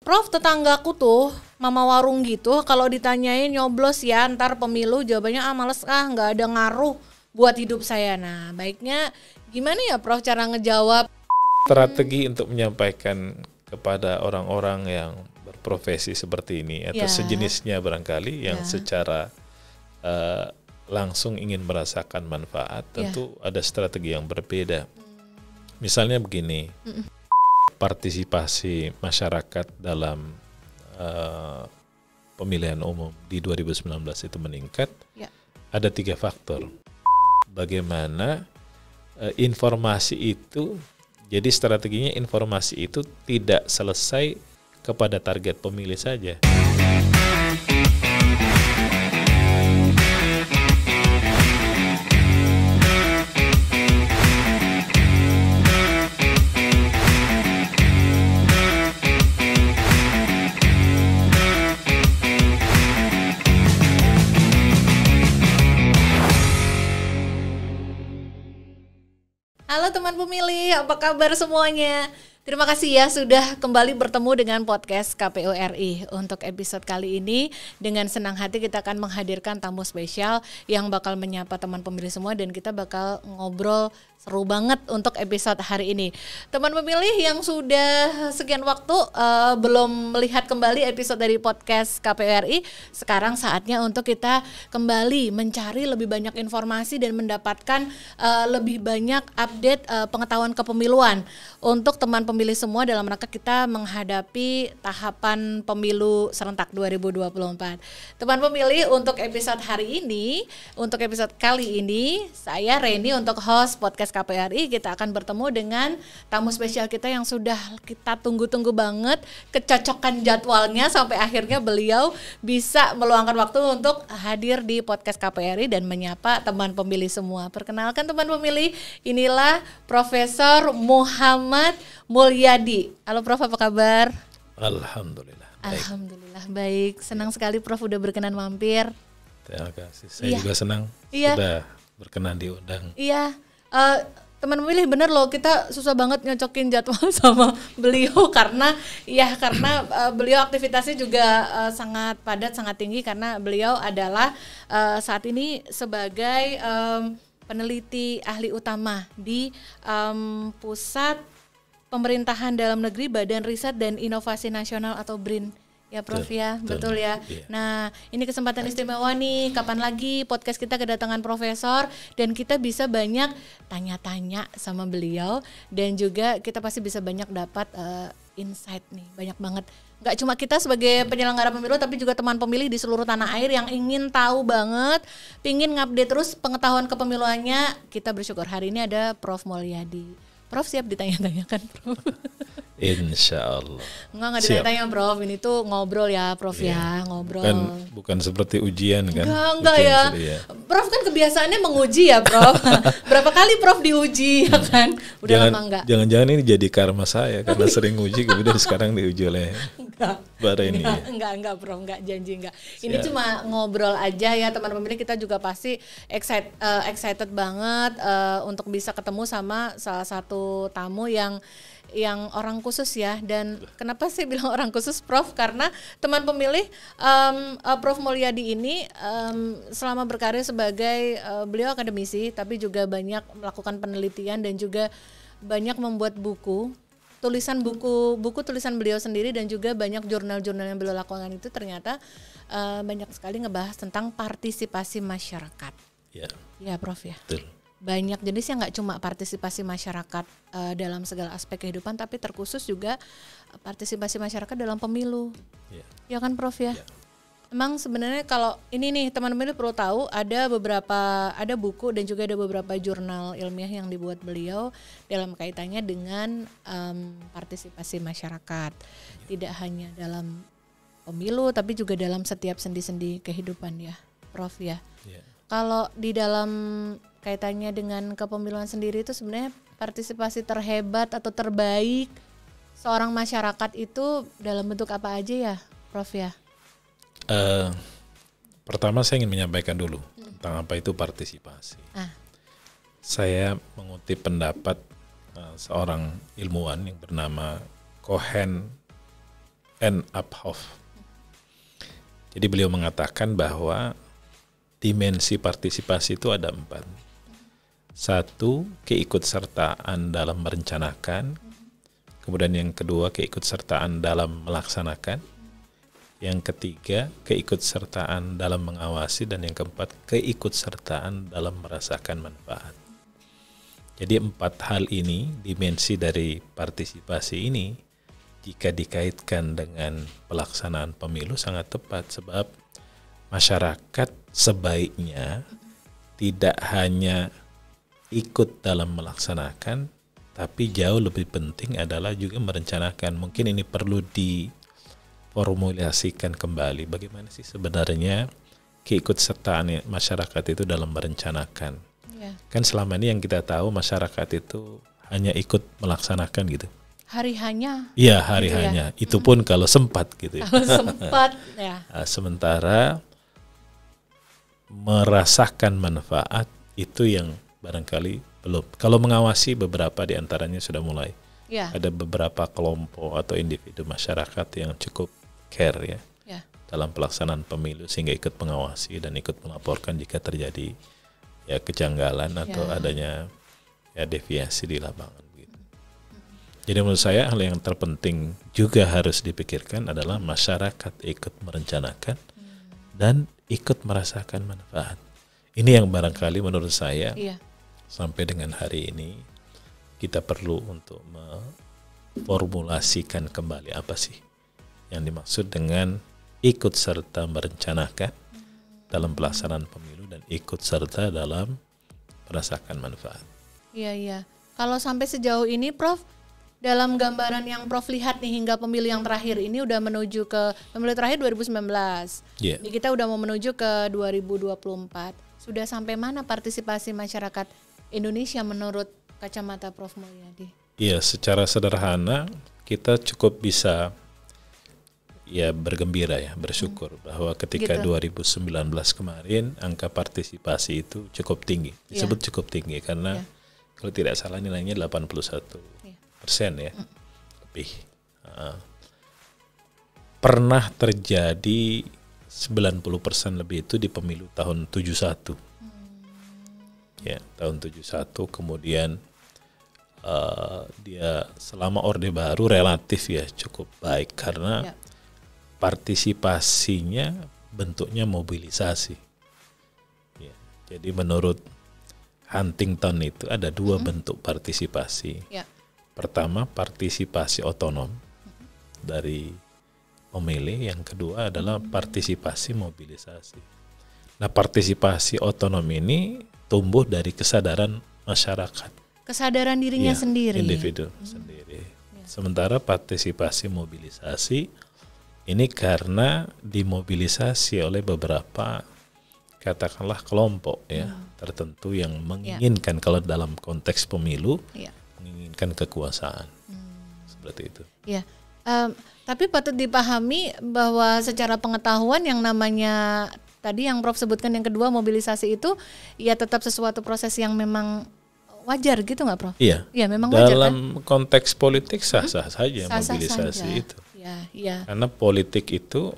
Prof, tetanggaku tuh, mama warung gitu, kalau ditanyain nyoblos ya ntar pemilu, jawabannya males nggak ada ngaruh buat hidup saya. Nah, baiknya gimana ya Prof cara ngejawab? Strategi untuk menyampaikan kepada orang-orang yang berprofesi seperti ini atau sejenisnya barangkali yang secara langsung ingin merasakan manfaat, tentu ada strategi yang berbeda. Misalnya begini, partisipasi masyarakat dalam pemilihan umum di 2019 itu meningkat, ada 3 faktor. Bagaimana informasi itu, jadi strateginya informasi itu tidak selesai kepada target pemilih saja. Halo teman pemilih, apa kabar semuanya? Terima kasih ya sudah kembali bertemu dengan podcast KPU RI. Untuk episode kali ini, dengan senang hati kita akan menghadirkan tamu spesial yang bakal menyapa teman pemilih semua dan kita bakal ngobrol seru banget untuk episode hari ini. Teman pemilih yang sudah sekian waktu belum melihat kembali episode dari podcast KPU RI, sekarang saatnya untuk kita kembali mencari lebih banyak informasi dan mendapatkan lebih banyak update pengetahuan kepemiluan untuk teman pemilih semua dalam rangka kita menghadapi tahapan pemilu serentak 2024. Teman pemilih, untuk episode hari ini, untuk episode kali ini, saya Reni untuk host podcast KPRI, kita akan bertemu dengan tamu spesial kita yang sudah kita tunggu-tunggu banget, kecocokan jadwalnya sampai akhirnya beliau bisa meluangkan waktu untuk hadir di podcast KPRI dan menyapa teman pemilih semua. Perkenalkan teman pemilih, inilah Profesor Muhammad Mulyadi. Halo Prof, apa kabar? Alhamdulillah. Baik. Alhamdulillah baik. Senang sekali Prof udah berkenan mampir. Terima kasih. Saya juga senang sudah berkenan diundang. Iya. Teman pemilih bener loh, kita susah banget nyocokin jadwal sama beliau karena beliau aktivitasnya juga sangat padat, sangat tinggi karena beliau adalah saat ini sebagai peneliti ahli utama di Pusat Pemerintahan Dalam Negeri Badan Riset dan Inovasi Nasional atau BRIN. Ya Prof ya, betul ya. Nah, ini kesempatan istimewa nih, kapan lagi podcast kita kedatangan profesor dan kita bisa banyak tanya-tanya sama beliau dan juga kita pasti bisa banyak dapat insight nih, banyak banget. Gak cuma kita sebagai penyelenggara pemilu tapi juga teman pemilih di seluruh tanah air yang ingin tahu banget, pingin ngupdate terus pengetahuan kepemiluannya. Kita bersyukur hari ini ada Prof Mulyadi. Prof siap ditanya-tanyakan Prof? Insya Allah. Enggak ditanya-tanya Prof, ini tuh ngobrol ya Prof ya, ngobrol. Bukan seperti ujian kan? Enggak ya. Prof kan kebiasaannya menguji ya Prof. Berapa kali Prof diuji ya kan? Udah lama enggak? Jangan-jangan ini jadi karma saya karena sering uji kemudian sekarang diuji oleh ini. Enggak Prof, enggak, janji enggak. Ini cuma ngobrol aja ya teman pemilih, kita juga pasti excited banget untuk bisa ketemu sama salah satu tamu yang orang khusus ya. Dan kenapa sih bilang orang khusus Prof? Karena teman pemilih Prof Mulyadi ini selama berkarir sebagai beliau akademisi tapi juga banyak melakukan penelitian dan juga banyak membuat buku tulisan beliau sendiri dan juga banyak jurnal-jurnal yang beliau lakukan itu ternyata banyak sekali ngebahas tentang partisipasi masyarakat. Ya Prof ya. Betul. Banyak jenisnya, nggak cuma partisipasi masyarakat dalam segala aspek kehidupan tapi terkhusus juga partisipasi masyarakat dalam pemilu. Ya kan Prof ya? Emang sebenarnya kalau ini nih teman pemilih perlu tahu ada buku dan juga ada beberapa jurnal ilmiah yang dibuat beliau dalam kaitannya dengan partisipasi masyarakat. Tidak hanya dalam pemilu tapi juga dalam setiap sendi-sendi kehidupan ya Prof ya. Kalau di dalam kaitannya dengan kepemiluan sendiri itu sebenarnya partisipasi terhebat atau terbaik seorang masyarakat itu dalam bentuk apa aja ya Prof ya? Pertama saya ingin menyampaikan dulu tentang apa itu partisipasi. Saya mengutip pendapat seorang ilmuwan yang bernama Cohen N. Uphoff. Jadi beliau mengatakan bahwa dimensi partisipasi itu ada 4. 1, keikutsertaan dalam merencanakan. Kemudian yang kedua, keikutsertaan dalam melaksanakan. Yang ketiga, keikutsertaan dalam mengawasi. Dan yang keempat, keikutsertaan dalam merasakan manfaat. Jadi 4 hal ini, dimensi dari partisipasi ini, jika dikaitkan dengan pelaksanaan pemilu sangat tepat, sebab masyarakat sebaiknya tidak hanya ikut dalam melaksanakan, tapi jauh lebih penting adalah juga merencanakan. Mungkin ini perlu diformulasikan kembali, bagaimana sih sebenarnya keikutsertaan masyarakat itu dalam merencanakan. Kan selama ini yang kita tahu masyarakat itu hanya ikut melaksanakan gitu. Hari-hanya. Iya, hari-hanya. Itu pun kalau sempat gitu ya. Kalau sempat ya. Sementara merasakan manfaat itu yang barangkali belum. Kalau mengawasi, beberapa di antaranya sudah mulai. Ya. Ada beberapa kelompok atau individu masyarakat yang cukup care ya dalam pelaksanaan pemilu, sehingga ikut mengawasi dan ikut melaporkan jika terjadi ya kejanggalan atau adanya ya deviasi di lapangan. Jadi menurut saya hal yang terpenting juga harus dipikirkan adalah masyarakat ikut merencanakan dan ikut merasakan manfaat. Ini yang barangkali menurut saya sampai dengan hari ini kita perlu untuk memformulasikan kembali apa sih yang dimaksud dengan ikut serta merencanakan dalam pelaksanaan pemilu dan ikut serta dalam merasakan manfaat. Iya. Kalau sampai sejauh ini Prof, dalam gambaran yang Prof lihat nih hingga pemilu yang terakhir ini udah menuju ke pemilu terakhir 2019. Ini kita udah mau menuju ke 2024. Sudah sampai mana partisipasi masyarakat Indonesia menurut kacamata Prof Mulyadi? Iya, secara sederhana kita cukup bisa ya bergembira ya, bersyukur bahwa ketika 2019 kemarin angka partisipasi itu cukup tinggi. Disebut cukup tinggi karena kalau tidak salah nilainya 81%. Ya, lebih. Pernah terjadi 90% lebih itu di pemilu tahun 71. Ya, tahun 71 kemudian dia selama Orde Baru relatif ya cukup baik karena partisipasinya bentuknya mobilisasi. Ya, jadi menurut Huntington itu ada 2 bentuk partisipasi. Pertama, partisipasi otonom dari pemilih, yang kedua adalah partisipasi mobilisasi. Nah, partisipasi otonom ini tumbuh dari kesadaran masyarakat. Kesadaran dirinya sendiri. Individu sendiri. Sementara partisipasi mobilisasi ini karena dimobilisasi oleh beberapa katakanlah kelompok tertentu yang menginginkan kalau dalam konteks pemilu menginginkan kekuasaan seperti itu. Ya, tapi patut dipahami bahwa secara pengetahuan yang namanya tadi yang Prof sebutkan yang kedua mobilisasi itu ya tetap sesuatu proses yang memang wajar gitu nggak Prof? Iya. Ya memang wajar dalam kan? Konteks politik sah-sah saja mobilisasi saja. Itu. Ya. Karena politik itu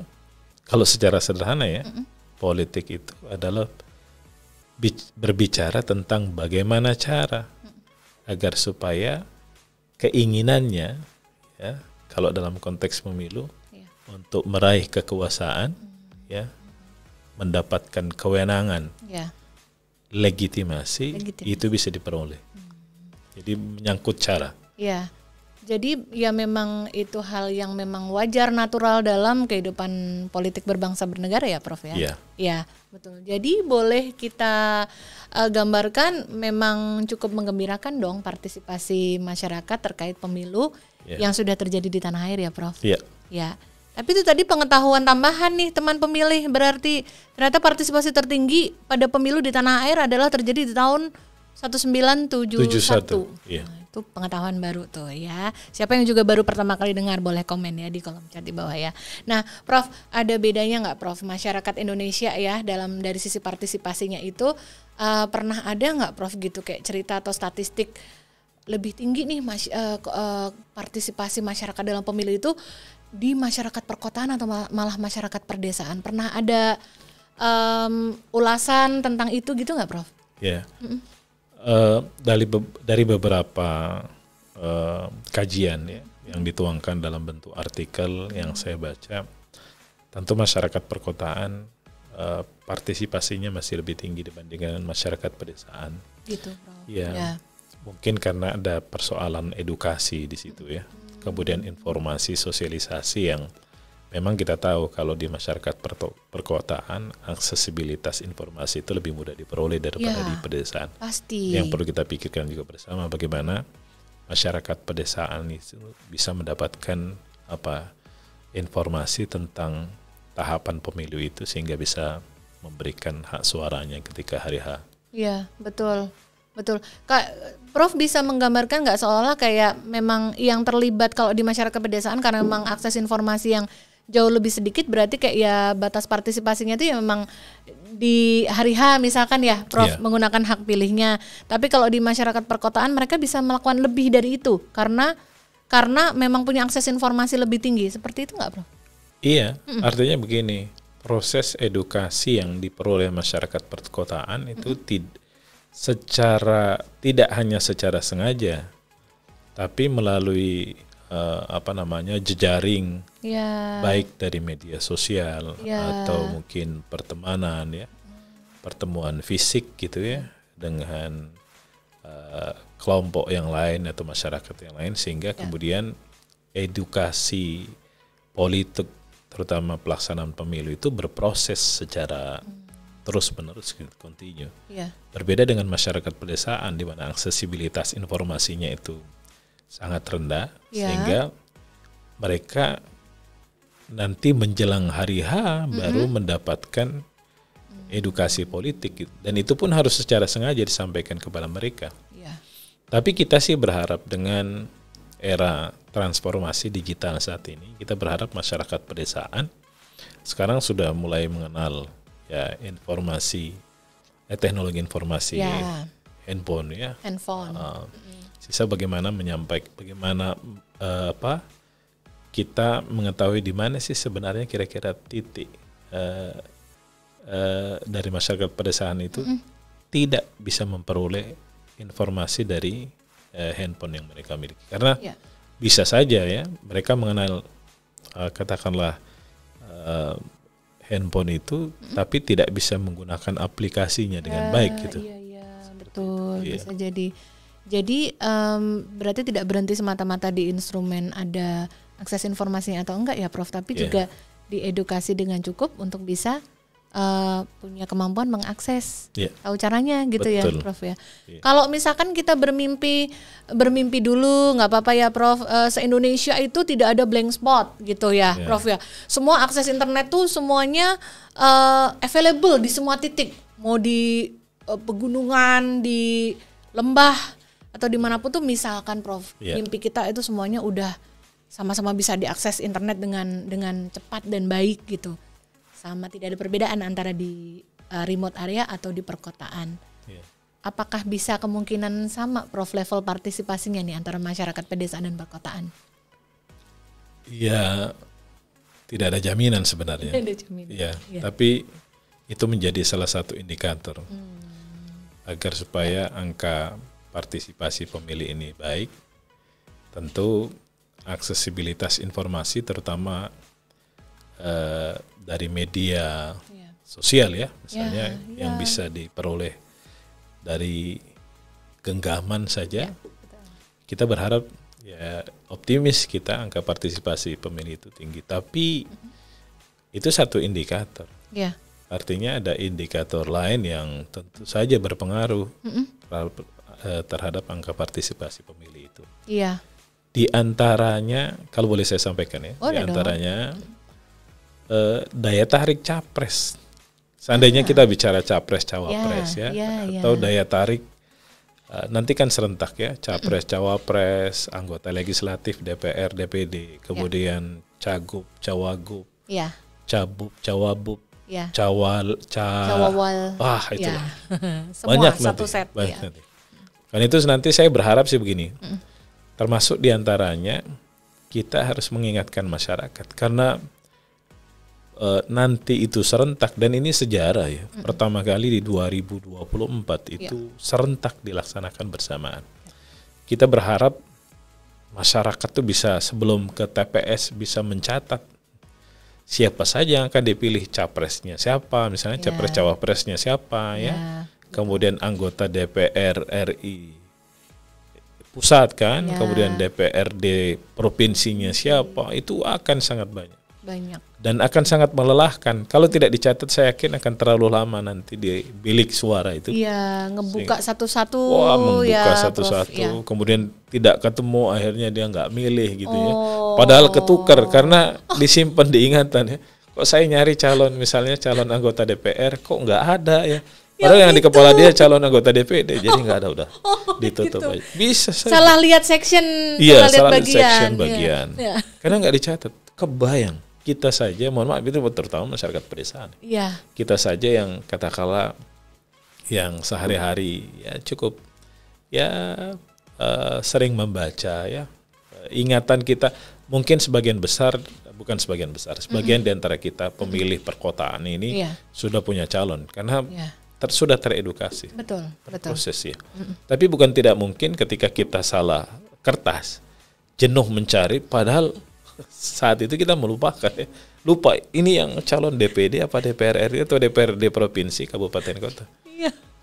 kalau secara sederhana ya politik itu adalah berbicara tentang bagaimana cara agar supaya keinginannya ya kalau dalam konteks pemilu untuk meraih kekuasaan ya mendapatkan kewenangan legitimasi itu bisa diperoleh. Jadi menyangkut cara. Ya. Jadi ya memang itu hal yang memang wajar natural dalam kehidupan politik berbangsa bernegara ya Prof ya. Iya, betul. Jadi boleh kita gambarkan memang cukup menggembirakan dong partisipasi masyarakat terkait pemilu yang sudah terjadi di tanah air ya Prof. Iya. Ya. Tapi itu tadi pengetahuan tambahan nih teman pemilih, berarti ternyata partisipasi tertinggi pada pemilu di tanah air adalah terjadi di tahun 1971. Iya. Itu pengetahuan baru tuh ya. Siapa yang juga baru pertama kali dengar boleh komen ya di kolom chat di bawah ya. Nah, Prof, ada bedanya nggak Prof masyarakat Indonesia ya dalam dari sisi partisipasinya itu pernah ada nggak Prof gitu kayak cerita atau statistik lebih tinggi nih partisipasi masyarakat dalam pemilu itu di masyarakat perkotaan atau malah masyarakat perdesaan? Pernah ada ulasan tentang itu gitu nggak, Prof? Ya, dari beberapa kajian ya yang dituangkan dalam bentuk artikel yang saya baca, tentu masyarakat perkotaan partisipasinya masih lebih tinggi dibandingkan masyarakat pedesaan. Gitu, Prof. Ya, mungkin karena ada persoalan edukasi di situ ya. Kemudian informasi, sosialisasi yang memang kita tahu kalau di masyarakat perkotaan aksesibilitas informasi itu lebih mudah diperoleh daripada di pedesaan. Pasti. Yang perlu kita pikirkan juga bersama bagaimana masyarakat pedesaan itu bisa mendapatkan informasi tentang tahapan pemilu itu sehingga bisa memberikan hak suaranya ketika hari H. Iya, betul. Betul. Prof bisa menggambarkan nggak seolah kayak memang yang terlibat kalau di masyarakat pedesaan karena memang akses informasi yang jauh lebih sedikit, berarti kayak ya batas partisipasinya itu ya memang di hari H misalkan ya Prof menggunakan hak pilihnya. Tapi kalau di masyarakat perkotaan mereka bisa melakukan lebih dari itu karena memang punya akses informasi lebih tinggi. Seperti itu nggak, Prof? Iya, artinya begini, proses edukasi yang diperoleh masyarakat perkotaan itu tidak hanya secara sengaja, tapi melalui jejaring baik dari media sosial atau mungkin pertemanan ya, pertemuan fisik gitu ya dengan kelompok yang lain atau masyarakat yang lain sehingga kemudian edukasi politik terutama pelaksanaan pemilu itu berproses secara terus-menerus, continue. Berbeda dengan masyarakat pedesaan di mana aksesibilitas informasinya itu sangat rendah, sehingga mereka nanti menjelang hari H baru mendapatkan edukasi politik, dan itu pun harus secara sengaja disampaikan kepada mereka. Tapi kita sih berharap dengan era transformasi digital saat ini, kita berharap masyarakat pedesaan sekarang sudah mulai mengenal ya teknologi informasi handphone ya. Sisa bagaimana kita mengetahui di mana sih sebenarnya kira-kira titik dari masyarakat pedesaan itu tidak bisa memperoleh informasi dari handphone yang mereka miliki, karena bisa saja ya mereka mengenal katakanlah handphone itu tapi tidak bisa menggunakan aplikasinya dengan baik gitu. Iya, betul. Bisa jadi berarti tidak berhenti semata-mata di instrumen ada akses informasinya atau enggak ya, Prof, tapi juga diedukasi dengan cukup untuk bisa punya kemampuan mengakses, tahu caranya gitu. Betul. Ya, Prof ya. Kalau misalkan kita bermimpi dulu, nggak apa-apa ya, Prof. Se-Indonesia itu tidak ada blank spot gitu ya, Prof ya. Semua akses internet tuh semuanya available di semua titik, mau di pegunungan, di lembah atau dimanapun tuh misalkan, Prof. Mimpi kita itu semuanya udah sama-sama bisa diakses internet dengan cepat dan baik gitu. Sama, tidak ada perbedaan antara di remote area atau di perkotaan. Apakah bisa kemungkinan sama, Prof, level partisipasinya nih antara masyarakat pedesaan dan perkotaan? Ya, tidak ada jaminan sebenarnya. Tidak ada jaminan. Tapi itu menjadi salah satu indikator agar supaya angka partisipasi pemilih ini baik. Tentu aksesibilitas informasi terutama dari media sosial ya, misalnya yang bisa diperoleh dari genggaman saja. Kita berharap ya optimis kita angka partisipasi pemilih itu tinggi, tapi itu satu indikator. Artinya ada indikator lain yang tentu saja berpengaruh terhadap angka partisipasi pemilih itu. Di antaranya, kalau boleh saya sampaikan ya, di antaranya daya tarik capres. Seandainya kita bicara capres cawapres atau daya tarik nanti kan serentak ya, capres cawapres, anggota legislatif, DPR, DPD, kemudian cagup, cawagup, cabub, cawabub, cawawal, itulah. Banyak satu nanti. set. Kan itu nanti saya berharap sih begini, termasuk diantaranya kita harus mengingatkan masyarakat karena nanti itu serentak dan ini sejarah ya. Pertama kali di 2024 itu serentak dilaksanakan bersamaan. Kita berharap masyarakat tuh bisa sebelum ke TPS bisa mencatat siapa saja yang akan dipilih capresnya siapa, misalnya capres cawapresnya siapa ya. Kemudian anggota DPR RI pusat kan, kemudian DPRD provinsinya siapa, itu akan sangat banyak. Dan akan sangat melelahkan. Kalau tidak dicatat saya yakin akan terlalu lama nanti di bilik suara itu. Iya, ngebuka satu-satu. Wah, membuka satu-satu. Kemudian tidak ketemu, akhirnya dia nggak milih gitu ya. Padahal ketukar karena disimpan di ingatan ya. Kok saya nyari calon, misalnya calon anggota DPR, kok nggak ada ya. Padahal yang di kepala dia calon anggota DPD, jadi nggak ada udah ditutup gitu. aja. Bisa saja. Salah lihat section, salah lihat bagian. Karena nggak dicatat. Kebayang. Kita saja, mohon maaf itu terutama masyarakat pedesaan. Kita saja yang katakanlah yang sehari-hari ya cukup sering membaca ya. Ingatan kita mungkin sebagian besar, bukan sebagian besar, sebagian di antara kita pemilih perkotaan ini sudah punya calon karena sudah teredukasi. Betul. Proses ya. Tapi bukan tidak mungkin ketika kita salah kertas, jenuh mencari padahal saat itu kita melupakan ya. Lupa ini yang calon DPD apa DPR RI atau DPRD provinsi kabupaten kota.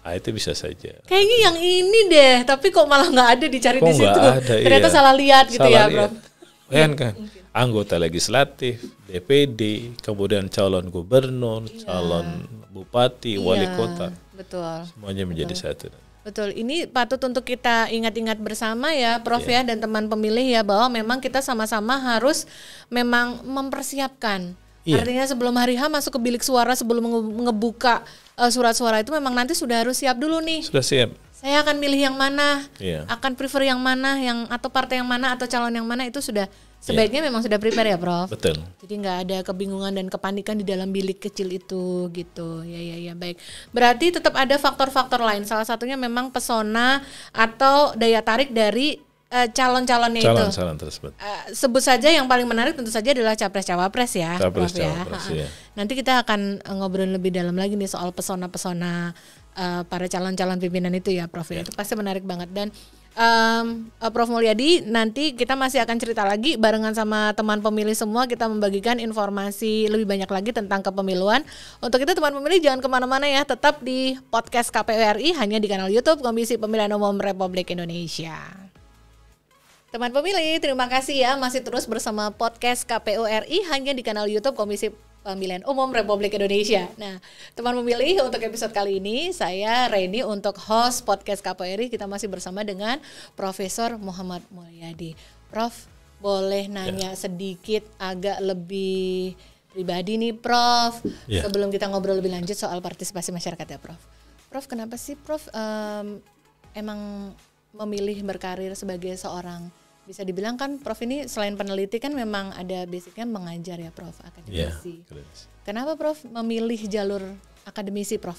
Ah, itu bisa saja. Kayaknya yang ini deh, tapi kok malah nggak ada dicari di situ. Ternyata salah lihat gitu ya, Prof. Kan anggota legislatif, DPD, kemudian calon gubernur, calon bupati, wali kota. Betul. Semuanya menjadi satu. Betul, ini patut untuk kita ingat-ingat bersama ya Prof ya dan teman pemilih ya bahwa memang kita sama-sama harus memang mempersiapkan. Artinya sebelum hari H masuk ke bilik suara, sebelum ngebuka surat suara itu memang nanti sudah harus siap dulu nih. Sudah siap. Saya akan milih yang mana, akan prefer yang mana, atau partai yang mana atau calon yang mana itu sudah sebaiknya memang sudah prepare ya Prof. Betul. Jadi nggak ada kebingungan dan kepanikan di dalam bilik kecil itu gitu. Ya baik. Berarti tetap ada faktor-faktor lain. Salah satunya memang pesona atau daya tarik dari calon-calonnya itu. Calon tersebut. Sebut saja yang paling menarik tentu saja adalah capres-cawapres ya. Capres cawapres ya. Nanti kita akan ngobrol lebih dalam lagi nih soal pesona-pesona para calon-calon pimpinan itu ya Prof. Itu pasti menarik banget dan Prof Mulyadi nanti kita masih akan cerita lagi barengan sama teman pemilih semua, kita membagikan informasi lebih banyak lagi tentang kepemiluan. Untuk itu teman pemilih jangan kemana-mana ya, tetap di podcast KPU RI hanya di kanal YouTube Komisi Pemilihan Umum Republik Indonesia. Teman pemilih, terima kasih ya masih terus bersama podcast KPU RI hanya di kanal YouTube Komisi Pemilihan Umum Republik Indonesia. Nah, teman pemilih, untuk episode kali ini saya Reni untuk host podcast KPU RI. Kita masih bersama dengan Profesor Muhammad Mulyadi. Prof, boleh nanya sedikit agak lebih pribadi nih Prof. Sebelum kita ngobrol lebih lanjut soal partisipasi masyarakat ya Prof. Prof, kenapa sih Prof emang memilih berkarir sebagai seorang, bisa dibilang kan Prof ini selain peneliti kan memang ada basicnya mengajar ya Prof, akademisi. Kenapa Prof memilih jalur akademisi Prof?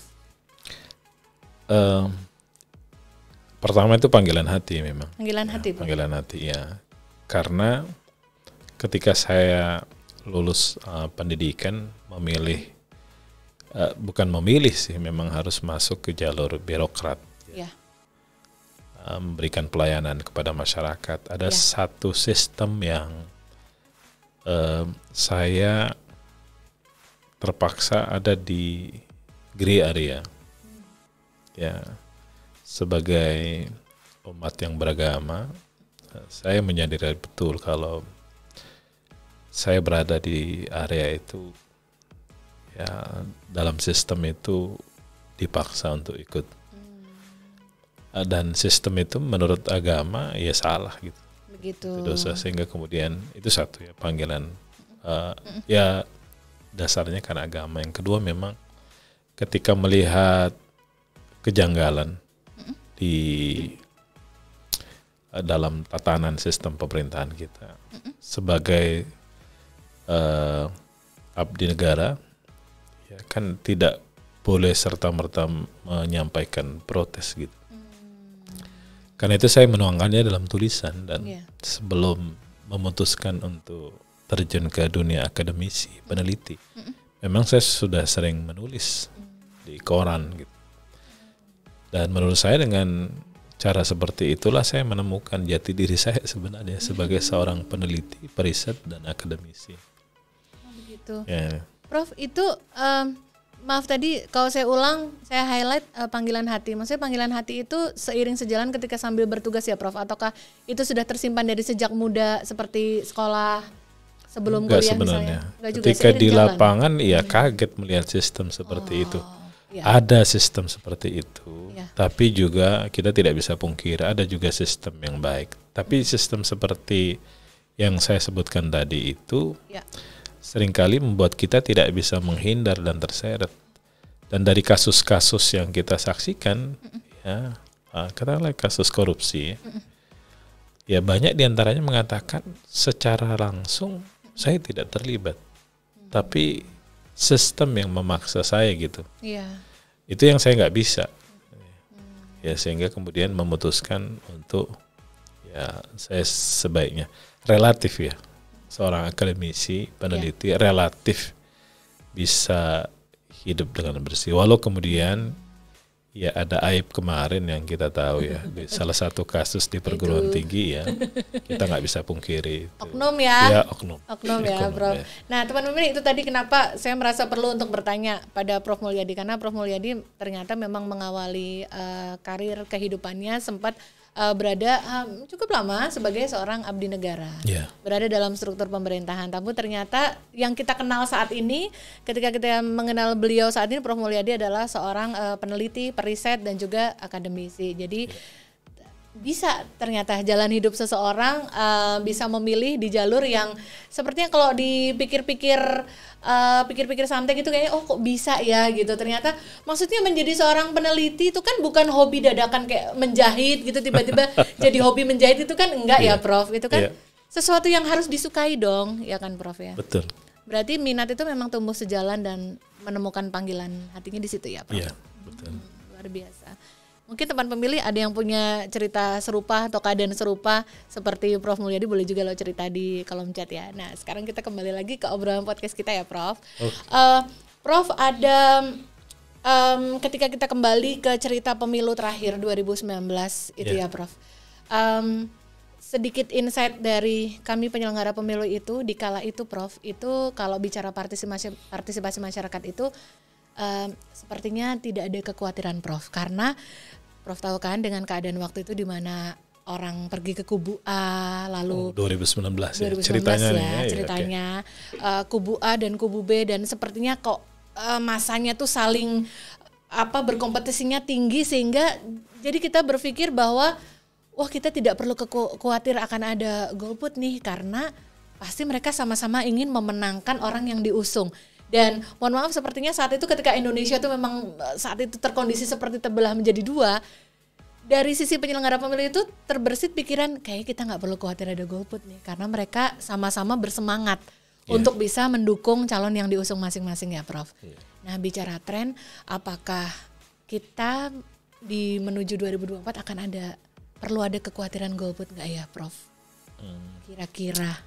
Pertama itu panggilan hati memang. Panggilan hati Prof? Panggilan hati ya. Karena ketika saya lulus pendidikan memilih, bukan memilih sih, memang harus masuk ke jalur birokrat. Memberikan pelayanan kepada masyarakat. Ada satu sistem yang saya terpaksa ada di gray area. Ya, sebagai umat yang beragama, saya menyadari betul kalau saya berada di area itu, ya dalam sistem itu dipaksa untuk ikut. Dan sistem itu menurut agama ya salah gitu. Begitu. Itu dosa, sehingga kemudian itu satu ya panggilan ya dasarnya karena agama. Yang kedua memang ketika melihat kejanggalan di dalam tatanan sistem pemerintahan kita sebagai abdi negara ya kan tidak boleh serta-merta menyampaikan protes gitu. Karena itu saya menuangkannya dalam tulisan dan sebelum memutuskan untuk terjun ke dunia akademisi, peneliti, memang saya sudah sering menulis di koran gitu. Dan menurut saya dengan cara seperti itulah saya menemukan jati diri saya sebenarnya sebagai seorang peneliti, periset, dan akademisi. Begitu. Ya. Prof, itu maaf tadi kalau saya ulang, saya highlight panggilan hati. Maksudnya panggilan hati itu seiring sejalan ketika sambil bertugas ya Prof? Ataukah itu sudah tersimpan dari sejak muda seperti sekolah sebelum kuliah sebenarnya. misalnya? Enggak juga, ketika di jalan. lapangan ya kaget melihat sistem seperti itu. Ya. Ada sistem seperti itu, tapi juga kita tidak bisa pungkiri ada juga sistem yang baik. Tapi sistem seperti yang saya sebutkan tadi itu seringkali membuat kita tidak bisa menghindar dan terseret. Dan dari kasus-kasus yang kita saksikan, ya, katakanlah kasus korupsi, ya banyak diantaranya mengatakan secara langsung saya tidak terlibat, tapi sistem yang memaksa saya gitu. Itu yang saya nggak bisa. Ya sehingga kemudian memutuskan untuk ya saya sebaiknya relatif ya. Seorang akademisi, peneliti relatif bisa hidup dengan bersih. Walau kemudian ya ada aib kemarin yang kita tahu ya, di salah satu kasus di perguruan tinggi ya, kita nggak bisa pungkiri. Oknum ya? Ya oknum ya, Prof. Ya. Nah teman-teman itu tadi kenapa saya merasa perlu untuk bertanya pada Prof Mulyadi, karena Prof Mulyadi ternyata memang mengawali karir kehidupannya sempat berada cukup lama sebagai seorang abdi negara, berada dalam struktur pemerintahan. Tapi ternyata yang kita kenal saat ini, ketika kita mengenal beliau saat ini, Prof Mulyadi adalah seorang peneliti, periset, dan juga akademisi. Jadi bisa ternyata jalan hidup seseorang bisa memilih di jalur yang sepertinya kalau dipikir-pikir pikir-pikir santai gitu kayaknya kok bisa ya gitu. Ternyata maksudnya menjadi seorang peneliti itu kan bukan hobi dadakan kayak menjahit gitu tiba-tiba jadi hobi menjahit itu kan enggak ya Prof. Itu kan sesuatu yang harus disukai dong ya kan Prof ya. Betul. Berarti minat itu memang tumbuh sejalan dan menemukan panggilan hatinya di situ ya Prof. Iya, betul. Luar biasa. Mungkin teman pemilih ada yang punya cerita serupa atau keadaan serupa seperti Prof Mulyadi, boleh juga lo cerita di kolom chat ya. Nah sekarang kita kembali lagi ke obrolan podcast kita ya Prof. Prof ada ketika kita kembali ke cerita pemilu terakhir 2019 itu ya Prof. Sedikit insight dari kami penyelenggara pemilu itu di kala itu Prof, itu kalau bicara partisipasi masyarakat itu sepertinya tidak ada kekhawatiran Prof, karena Prof tahu kan dengan keadaan waktu itu di mana orang pergi ke kubu A lalu 2019 ceritanya kubu A dan kubu B, dan sepertinya kok masanya tuh saling berkompetisinya tinggi sehingga jadi kita berpikir bahwa wah kita tidak perlu khawatir akan ada golput nih karena pasti mereka sama-sama ingin memenangkan orang yang diusung. Dan mohon maaf sepertinya saat itu ketika Indonesia itu memang saat itu terkondisi seperti terbelah menjadi dua, dari sisi penyelenggara pemilu itu terbersit pikiran kayaknya kita nggak perlu khawatir ada golput nih karena mereka sama-sama bersemangat untuk bisa mendukung calon yang diusung masing-masing ya Prof. Nah bicara tren, apakah kita di menuju 2024 akan perlu ada kekhawatiran golput nggak ya Prof? Kira-kira.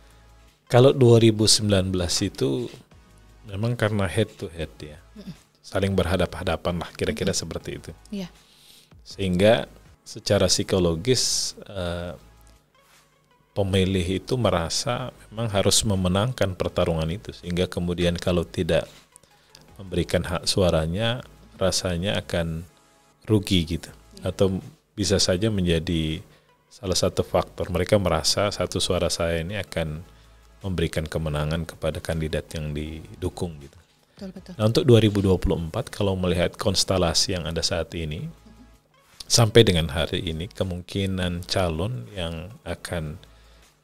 Kalau 2019 itu memang karena head to head ya, saling berhadapan-hadapan lah kira-kira seperti itu. Sehingga secara psikologis pemilih itu merasa memang harus memenangkan pertarungan itu, sehingga kemudian kalau tidak memberikan hak suaranya rasanya akan rugi gitu, atau bisa saja menjadi salah satu faktor mereka merasa satu suara saya ini akan memberikan kemenangan kepada kandidat yang didukung gitu. Betul. Nah untuk 2024 kalau melihat konstelasi yang ada saat ini sampai dengan hari ini kemungkinan calon yang akan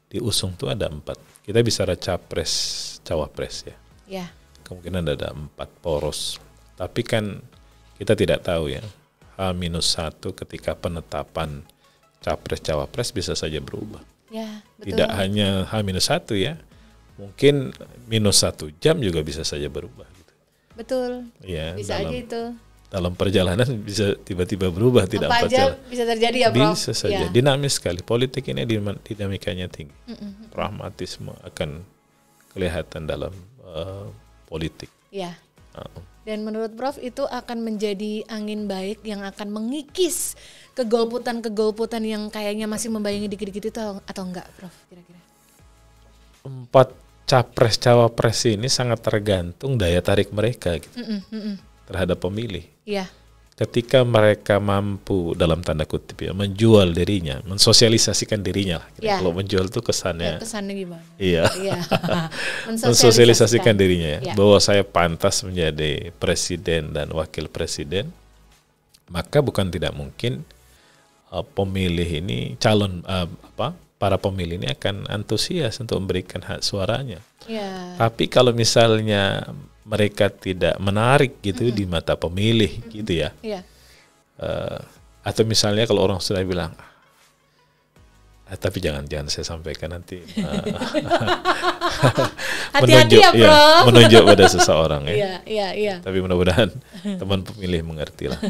diusung itu ada 4. Kita bicara capres, cawapres ya. Kemungkinan ada 4 poros. Tapi kan kita tidak tahu ya. H-1 ketika penetapan capres cawapres bisa saja berubah. Ya, betul. Tidak hanya H-1 ya. Mungkin -1 jam juga bisa saja berubah gitu. Betul. Ya, bisa aja itu. dalam perjalanan bisa tiba-tiba berubah, tidak apa aja bisa terjadi ya Prof? Bisa saja, dinamis sekali. Politik ini dinamikanya tinggi. Pragmatisme akan kelihatan dalam politik. Ya. Dan menurut Prof itu akan menjadi angin baik yang akan mengikis kegolputan yang kayaknya masih membayangi dikit-dikit itu atau enggak Prof kira-kira? 4 capres-cawapres ini sangat tergantung daya tarik mereka gitu, terhadap pemilih. Iya. Ketika mereka mampu dalam tanda kutip ya menjual dirinya, mensosialisasikan dirinya. Ya. Kalau menjual itu kesannya. Kesannya gimana? Iya. Mensosialisasikan dirinya ya, bahwa saya pantas menjadi presiden dan wakil presiden, maka bukan tidak mungkin pemilih ini para pemilih ini akan antusias untuk memberikan hak suaranya. Ya. Tapi kalau misalnya mereka tidak menarik gitu di mata pemilih gitu ya, atau misalnya kalau orang sudah bilang, tapi jangan saya sampaikan nanti hati-hati ya Prof. Menunjuk pada seseorang ya. Iya. Tapi mudah-mudahan teman pemilih mengerti lah.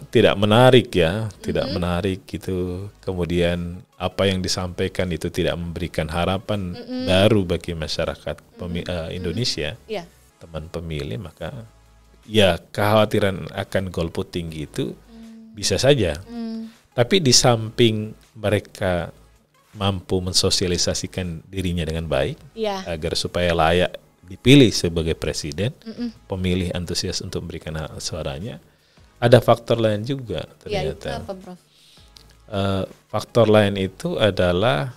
Tidak menarik ya, tidak menarik gitu. Kemudian apa yang disampaikan itu tidak memberikan harapan baru bagi masyarakat Indonesia, teman pemilih, maka ya kekhawatiran akan golput tinggi itu bisa saja. Tapi di samping mereka mampu mensosialisasikan dirinya dengan baik, agar supaya layak dipilih sebagai presiden, pemilih antusias untuk memberikan hak suaranya. Ada faktor lain juga ternyata. Ya, itu apa, Prof? Faktor lain itu adalah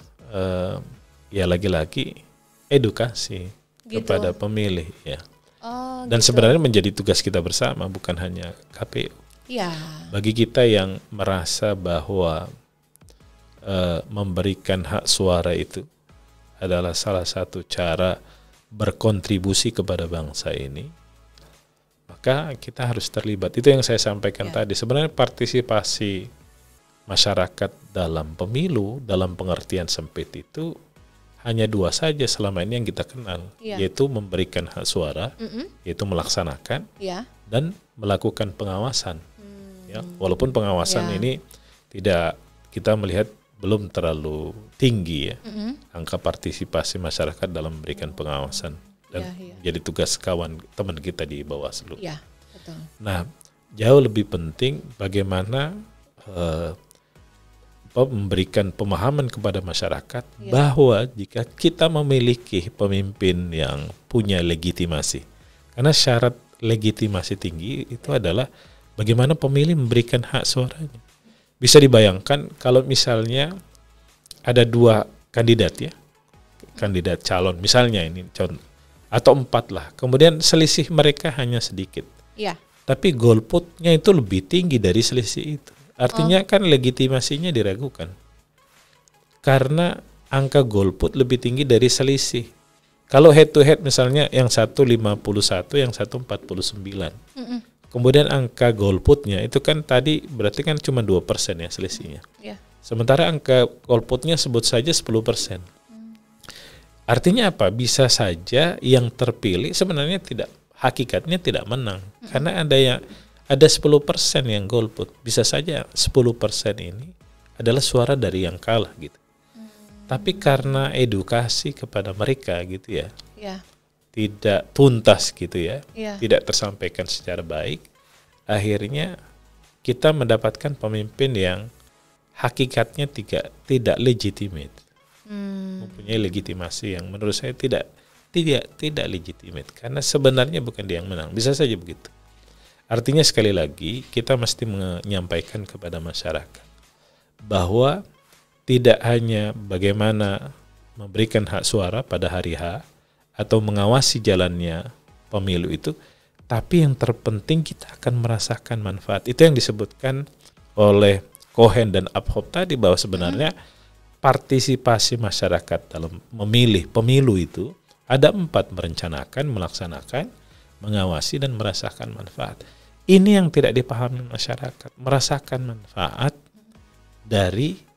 ya lagi-lagi edukasi kepada pemilih ya. Dan sebenarnya menjadi tugas kita bersama, bukan hanya KPU. Ya. Bagi kita yang merasa bahwa memberikan hak suara itu adalah salah satu cara berkontribusi kepada bangsa ini, maka kita harus terlibat. Itu yang saya sampaikan tadi. Sebenarnya partisipasi masyarakat dalam pemilu, dalam pengertian sempit itu hanya 2 saja selama ini yang kita kenal, yaitu memberikan hak suara, yaitu melaksanakan, dan melakukan pengawasan. Ya, walaupun pengawasan ini tidak, kita melihat belum terlalu tinggi ya, angka partisipasi masyarakat dalam memberikan pengawasan. Dan jadi tugas kawan teman kita di Bawaslu. Ya, betul. Nah, jauh lebih penting bagaimana memberikan pemahaman kepada masyarakat bahwa jika kita memiliki pemimpin yang punya legitimasi, karena syarat legitimasi tinggi itu adalah bagaimana pemilih memberikan hak suaranya. Bisa dibayangkan kalau misalnya ada 2 kandidat ya, kandidat calon misalnya ini contoh, atau 4 lah. Kemudian selisih mereka hanya sedikit. Tapi golputnya itu lebih tinggi dari selisih itu. Artinya kan legitimasinya diragukan. Karena angka golput lebih tinggi dari selisih. Kalau head to head misalnya yang satu 51, yang satu 49. Kemudian angka golputnya itu kan tadi berarti kan cuma 2% ya selisihnya. Sementara angka golputnya sebut saja 10%. Artinya apa? Bisa saja yang terpilih sebenarnya hakikatnya tidak menang. Karena ada 10% yang golput. Bisa saja 10% ini adalah suara dari yang kalah gitu. Tapi karena edukasi kepada mereka gitu ya, tidak tuntas gitu ya, tidak tersampaikan secara baik, akhirnya kita mendapatkan pemimpin yang hakikatnya tidak legitimate. Mempunyai legitimasi yang menurut saya tidak legitimate, karena sebenarnya bukan dia yang menang. Bisa saja begitu. Artinya sekali lagi kita mesti menyampaikan kepada masyarakat bahwa tidak hanya bagaimana memberikan hak suara pada hari H atau mengawasi jalannya pemilu itu, tapi yang terpenting kita akan merasakan manfaat. Itu yang disebutkan oleh Cohen dan Abhoff tadi, bahwa sebenarnya partisipasi masyarakat dalam memilih pemilu itu ada 4: merencanakan, melaksanakan, mengawasi, dan merasakan manfaat. Ini yang tidak dipahami masyarakat, merasakan manfaat dari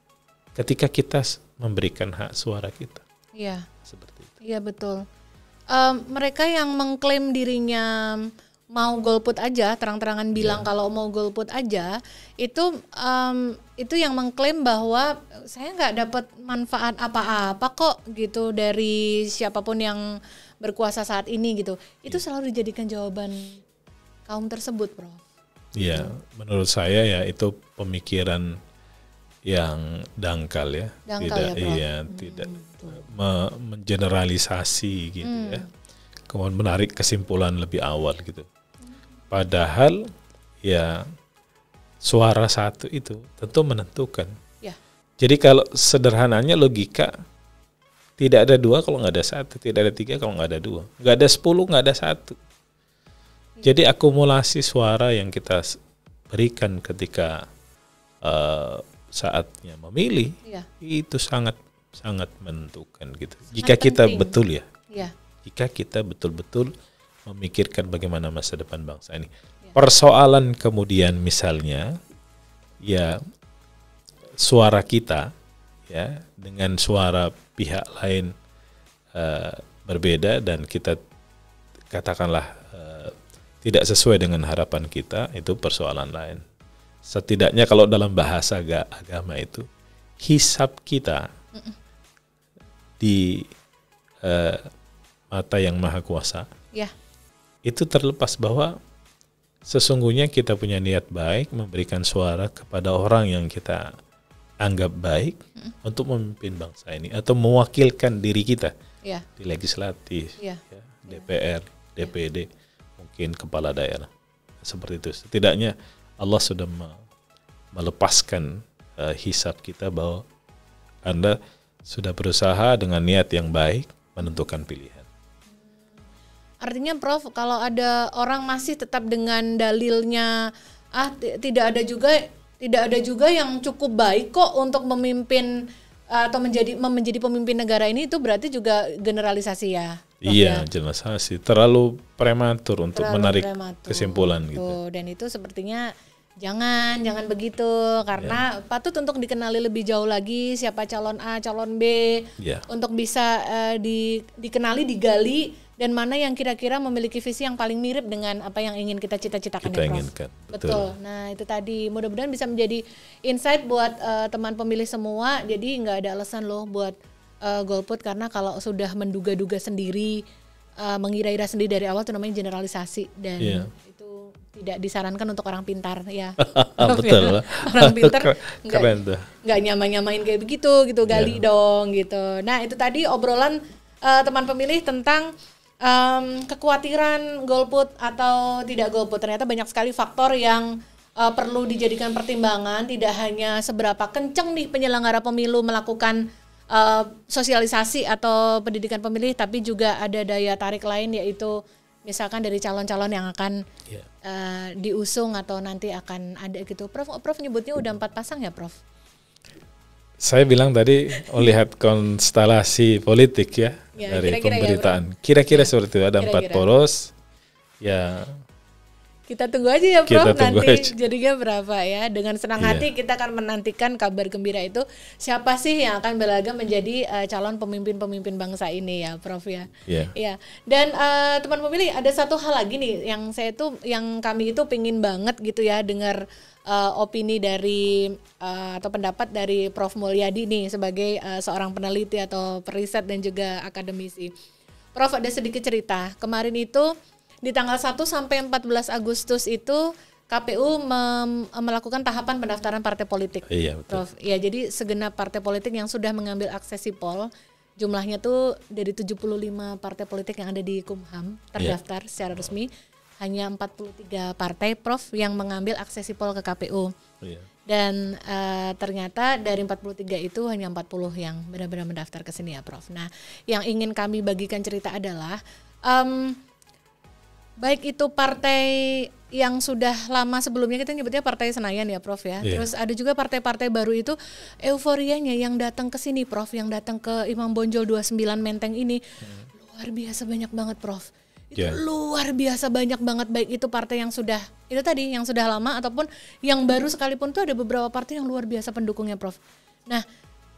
ketika kita memberikan hak suara kita. Iya. Seperti itu. Iya betul. Mereka yang mengklaim dirinya mau golput aja, terang-terangan bilang kalau mau golput aja, itu yang mengklaim bahwa saya nggak dapat manfaat apa-apa kok gitu dari siapapun yang berkuasa saat ini gitu. Itu selalu dijadikan jawaban kaum tersebut, Prof. Iya, menurut saya ya itu pemikiran yang dangkal ya. Tidak mengeneralisasi gitu ya. Kemudian menarik kesimpulan lebih awal gitu. Padahal ya suara satu itu tentu menentukan. Ya. Jadi kalau sederhananya logika, tidak ada 2 kalau nggak ada 1, tidak ada 3 kalau nggak ada 2, nggak ada 10 nggak ada 1. Jadi akumulasi suara yang kita berikan ketika saatnya memilih itu sangat menentukan gitu. Jika kita betul jika kita betul-betul memikirkan bagaimana masa depan bangsa ini. Persoalan kemudian misalnya ya suara kita ya dengan suara pihak lain berbeda dan kita katakanlah tidak sesuai dengan harapan kita, itu persoalan lain. Setidaknya kalau dalam bahasa agama itu hisab kita di mata yang maha kuasa itu terlepas bahwa sesungguhnya kita punya niat baik memberikan suara kepada orang yang kita anggap baik untuk memimpin bangsa ini atau mewakilkan diri kita di legislatif, DPR, DPD, mungkin kepala daerah. Seperti itu. Setidaknya Allah sudah melepaskan hisab kita bahwa Anda sudah berusaha dengan niat yang baik menentukan pilihan. Artinya Prof, kalau ada orang masih tetap dengan dalilnya tidak ada juga yang cukup baik kok untuk memimpin atau menjadi pemimpin negara ini, itu berarti juga generalisasi ya? Prof, iya, generalisasi. Terlalu prematur untuk menarik kesimpulan gitu. Dan itu sepertinya jangan begitu, karena patut untuk dikenali lebih jauh lagi siapa calon A, calon B, untuk bisa dikenali, digali, dan mana yang kira-kira memiliki visi yang paling mirip dengan apa yang ingin kita cita-citakan, ya, Prof. Inginkan. Betul. Nah itu tadi, mudah-mudahan bisa menjadi insight buat teman pemilih semua. Jadi nggak ada alasan loh buat golput, karena kalau sudah menduga-duga sendiri, mengira-ira sendiri dari awal, itu namanya generalisasi, dan itu tidak disarankan untuk orang pintar ya. Betul. Orang pintar nggak nyamain kayak begitu gitu, gali dong gitu. Nah itu tadi obrolan teman pemilih tentang kekhawatiran golput atau tidak golput. Ternyata banyak sekali faktor yang perlu dijadikan pertimbangan. Tidak hanya seberapa kenceng nih penyelenggara pemilu melakukan sosialisasi atau pendidikan pemilih, tapi juga ada daya tarik lain, yaitu misalkan dari calon-calon yang akan diusung atau nanti akan ada gitu. Prof nyebutnya udah 4 pasang ya, Prof? Saya bilang tadi melihat konstelasi politik dari pemberitaan. Kira-kira seperti itu, ada 4 poros. Ya. Kita tunggu aja ya, Prof, nanti jadinya berapa ya. Dengan senang hati kita akan menantikan kabar gembira itu. Siapa sih yang akan berlagak menjadi calon pemimpin bangsa ini ya, Prof ya. Iya. Dan teman pemilih, ada satu hal lagi nih yang kami itu pingin banget gitu ya dengar opini dari atau pendapat dari Prof Mulyadi nih sebagai seorang peneliti atau periset dan juga akademisi. Prof, ada sedikit cerita. Kemarin itu di tanggal 1 sampai 14 Agustus itu KPU melakukan tahapan pendaftaran partai politik. Iya, betul. Prof. Ya, jadi segenap partai politik yang sudah mengambil akses sipol, jumlahnya tuh dari 75 partai politik yang ada di Kumham terdaftar secara resmi. Hanya 43 partai, Prof, yang mengambil akses sipol ke KPU. Dan ternyata dari 43 itu hanya 40 yang benar-benar mendaftar ke sini ya, Prof. Nah, yang ingin kami bagikan cerita adalah baik itu partai yang sudah lama sebelumnya, kita nyebutnya Partai Senayan ya, Prof ya. Terus ada juga partai-partai baru itu, euforianya yang datang ke sini, Prof, yang datang ke Imam Bonjol 29 Menteng ini luar biasa banyak banget, Prof. Itu luar biasa banyak banget, baik itu partai yang sudah itu tadi yang sudah lama ataupun yang baru sekalipun, tuh ada beberapa partai yang luar biasa pendukungnya, Prof. Nah,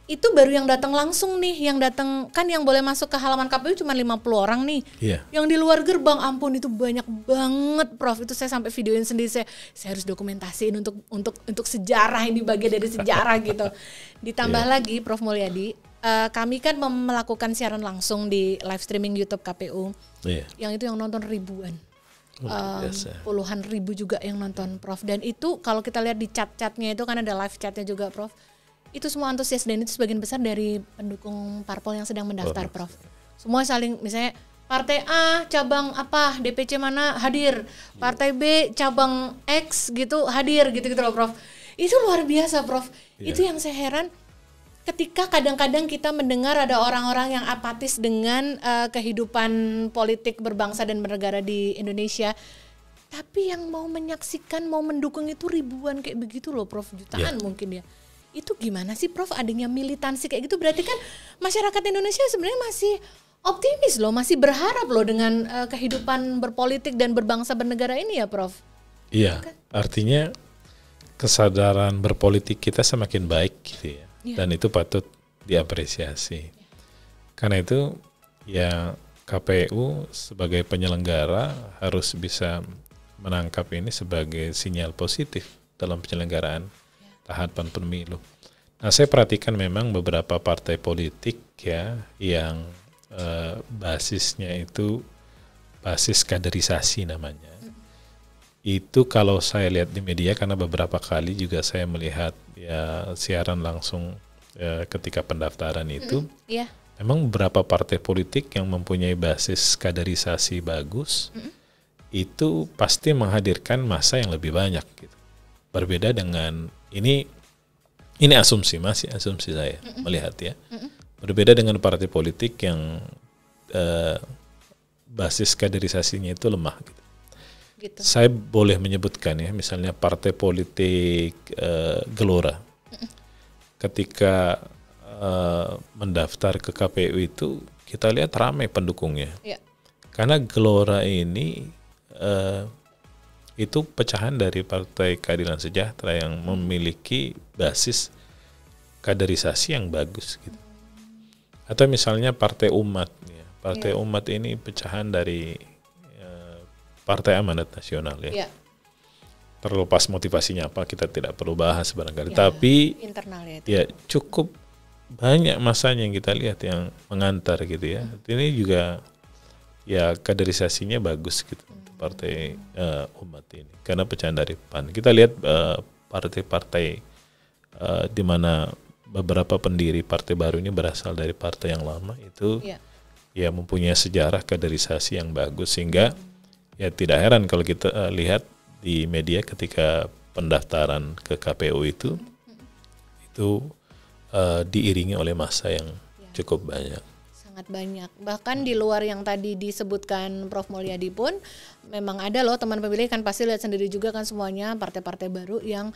itu baru yang datang langsung nih, yang datang kan yang boleh masuk ke halaman KPU cuma 50 orang nih. Yang di luar gerbang ampun itu banyak banget Prof. Itu saya sampai videoin sendiri, saya harus dokumentasiin untuk sejarah, ini bagian dari sejarah gitu. Ditambah lagi Prof Mulyadi, kami kan melakukan siaran langsung di live streaming YouTube KPU. Yang itu yang nonton ribuan. Puluhan ribu juga yang nonton Prof. Dan itu kalau kita lihat di chat-chatnya itu kan ada live chatnya juga Prof. Itu semua antusias dan itu sebagian besar dari pendukung parpol yang sedang mendaftar Prof. Semua saling, misalnya partai A cabang apa DPC mana hadir, partai B cabang X gitu hadir gitu loh Prof. Itu luar biasa Prof. Itu yang saya heran ketika kadang-kadang kita mendengar ada orang-orang yang apatis dengan kehidupan politik berbangsa dan bernegara di Indonesia, tapi yang mau menyaksikan, mau mendukung itu ribuan kayak begitu loh Prof, jutaan mungkin ya. Itu gimana sih Prof adanya militansi kayak gitu? Berarti kan masyarakat Indonesia sebenarnya masih optimis loh, masih berharap loh dengan kehidupan berpolitik dan berbangsa bernegara ini ya Prof. Iya, artinya kesadaran berpolitik kita semakin baik gitu ya. Dan itu patut diapresiasi. Karena itu ya KPU sebagai penyelenggara harus bisa menangkap ini sebagai sinyal positif dalam penyelenggaraan tahapan pemilu. Nah, saya perhatikan memang beberapa partai politik ya yang basisnya itu basis kaderisasi namanya. Itu kalau saya lihat di media, karena beberapa kali juga saya melihat ya siaran langsung ketika pendaftaran itu, memang beberapa partai politik yang mempunyai basis kaderisasi bagus itu pasti menghadirkan massa yang lebih banyak gitu. Berbeda dengan ini asumsi, masih asumsi saya melihat ya. Berbeda dengan partai politik yang basis kaderisasinya itu lemah gitu. Saya boleh menyebutkan ya, misalnya partai politik Gelora. Ketika mendaftar ke KPU itu kita lihat ramai pendukungnya. Karena Gelora ini itu pecahan dari Partai Keadilan Sejahtera yang memiliki basis kaderisasi yang bagus gitu. Atau misalnya Partai Umat ya. Partai Umat ini pecahan dari Partai Amanat Nasional ya. Terlepas motivasinya apa kita tidak perlu bahas barangkali, tapi internal ya cukup banyak masanya yang kita lihat yang mengantar gitu ya. Ini juga ya kaderisasinya bagus gitu. Partai Umat ini karena pecahan dari PAN. Kita lihat partai-partai di mana beberapa pendiri partai baru ini berasal dari partai yang lama itu ya mempunyai sejarah kaderisasi yang bagus, sehingga ya tidak heran kalau kita lihat di media ketika pendaftaran ke KPU itu diiringi oleh massa yang cukup banyak. Sangat banyak. Bahkan di luar yang tadi disebutkan Prof Mulyadi pun memang ada loh teman pemilih, kan pasti lihat sendiri juga kan semuanya partai-partai baru yang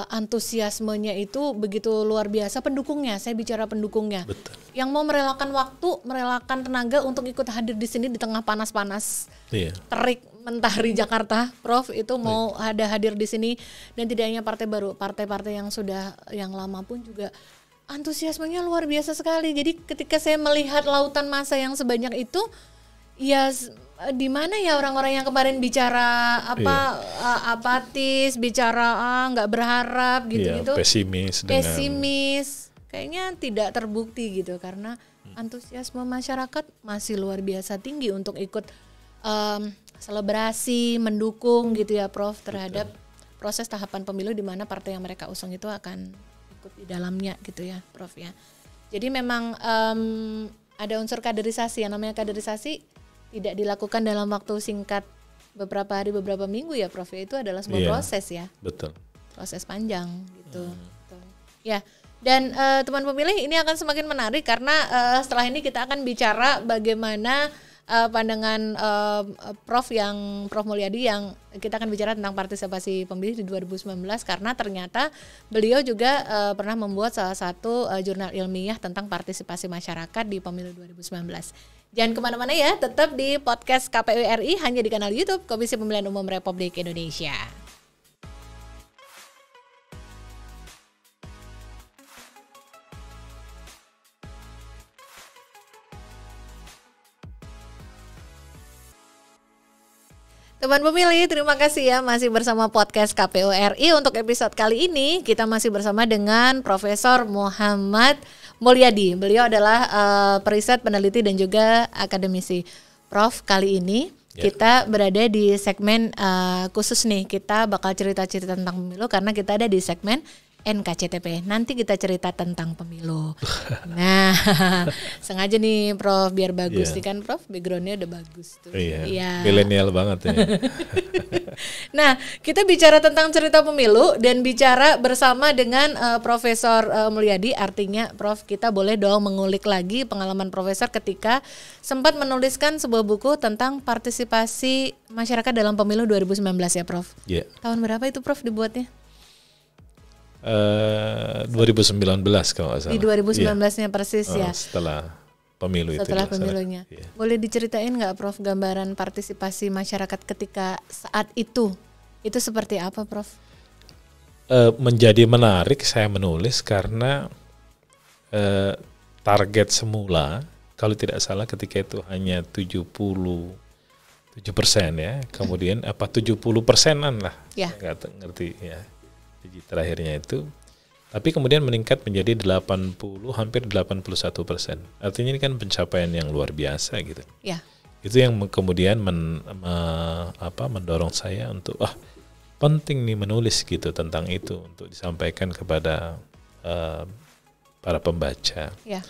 antusiasmenya itu begitu luar biasa pendukungnya. Saya bicara pendukungnya. Betul. Yang mau merelakan waktu, merelakan tenaga untuk ikut hadir di sini di tengah panas-panas. Terik mentari Jakarta, Prof, itu mau hadir di sini. Dan tidak hanya partai baru, partai-partai yang lama pun juga antusiasmenya luar biasa sekali. Jadi ketika saya melihat lautan massa yang sebanyak itu, ya di mana ya orang-orang yang kemarin bicara apatis, bicara nggak berharap gitu-gitu, pesimis, kayaknya tidak terbukti gitu, karena antusiasme masyarakat masih luar biasa tinggi untuk ikut selebrasi, mendukung gitu ya Prof terhadap proses tahapan pemilu di mana partai yang mereka usung itu akan di dalamnya gitu ya Prof ya. Jadi memang ada unsur kaderisasi. Yang namanya kaderisasi tidak dilakukan dalam waktu singkat beberapa hari, beberapa minggu ya Prof ya. Itu adalah sebuah proses ya. Betul. Proses panjang gitu. Ya. Dan teman pemilih, ini akan semakin menarik karena setelah ini kita akan bicara bagaimana pandangan Prof Mulyadi, yang kita akan bicara tentang partisipasi pemilih di 2019, karena ternyata beliau juga pernah membuat salah satu jurnal ilmiah tentang partisipasi masyarakat di pemilu 2019. Jangan kemana-mana ya, tetap di podcast KPU RI hanya di kanal YouTube Komisi Pemilihan Umum Republik Indonesia. Teman pemilih, terima kasih ya masih bersama podcast KPU RI. Untuk episode kali ini kita masih bersama dengan Profesor Muhammad Mulyadi. Beliau adalah periset, peneliti dan juga akademisi. Prof, kali ini kita berada di segmen khusus nih. Kita bakal cerita-cerita tentang pemilu karena kita ada di segmen NKCTP. Nanti kita cerita tentang pemilu. Nah, sengaja nih Prof biar bagus nih kan Prof, backgroundnya udah bagus tuh. Iya. Milenial banget ya. Nah, kita bicara tentang cerita pemilu dan bicara bersama dengan Profesor Mulyadi. Artinya Prof, kita boleh dong mengulik lagi pengalaman Profesor ketika sempat menuliskan sebuah buku tentang partisipasi masyarakat dalam pemilu 2019 ya Prof. Iya. Tahun berapa itu Prof dibuatnya? 2019 kalau nggak salah. Di 2019-nya persis ya. Setelah pemilu itu. Setelah pemilunya. Boleh diceritain nggak Prof gambaran partisipasi masyarakat ketika saat itu seperti apa Prof? Menjadi menarik saya menulis karena target semula kalau tidak salah ketika itu hanya 77% ya. Kemudian 70%-an lah. Ya. Nggak ngerti ya. Jadi terakhirnya itu, tapi kemudian meningkat menjadi 80, hampir 81%. Artinya ini kan pencapaian yang luar biasa gitu. Ya. Itu yang kemudian mendorong saya untuk penting nih menulis gitu tentang itu untuk disampaikan kepada para pembaca. Ya.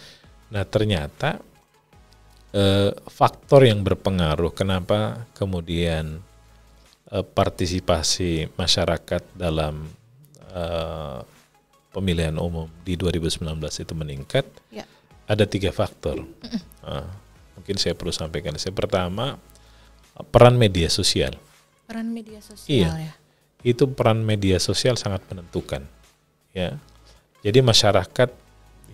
Nah ternyata faktor yang berpengaruh kenapa kemudian partisipasi masyarakat dalam pemilihan umum di 2019 itu meningkat, ada 3 faktor. Mungkin saya perlu sampaikan. Pertama, peran media sosial. Peran media sosial ya. Itu peran media sosial sangat menentukan. Ya, jadi masyarakat,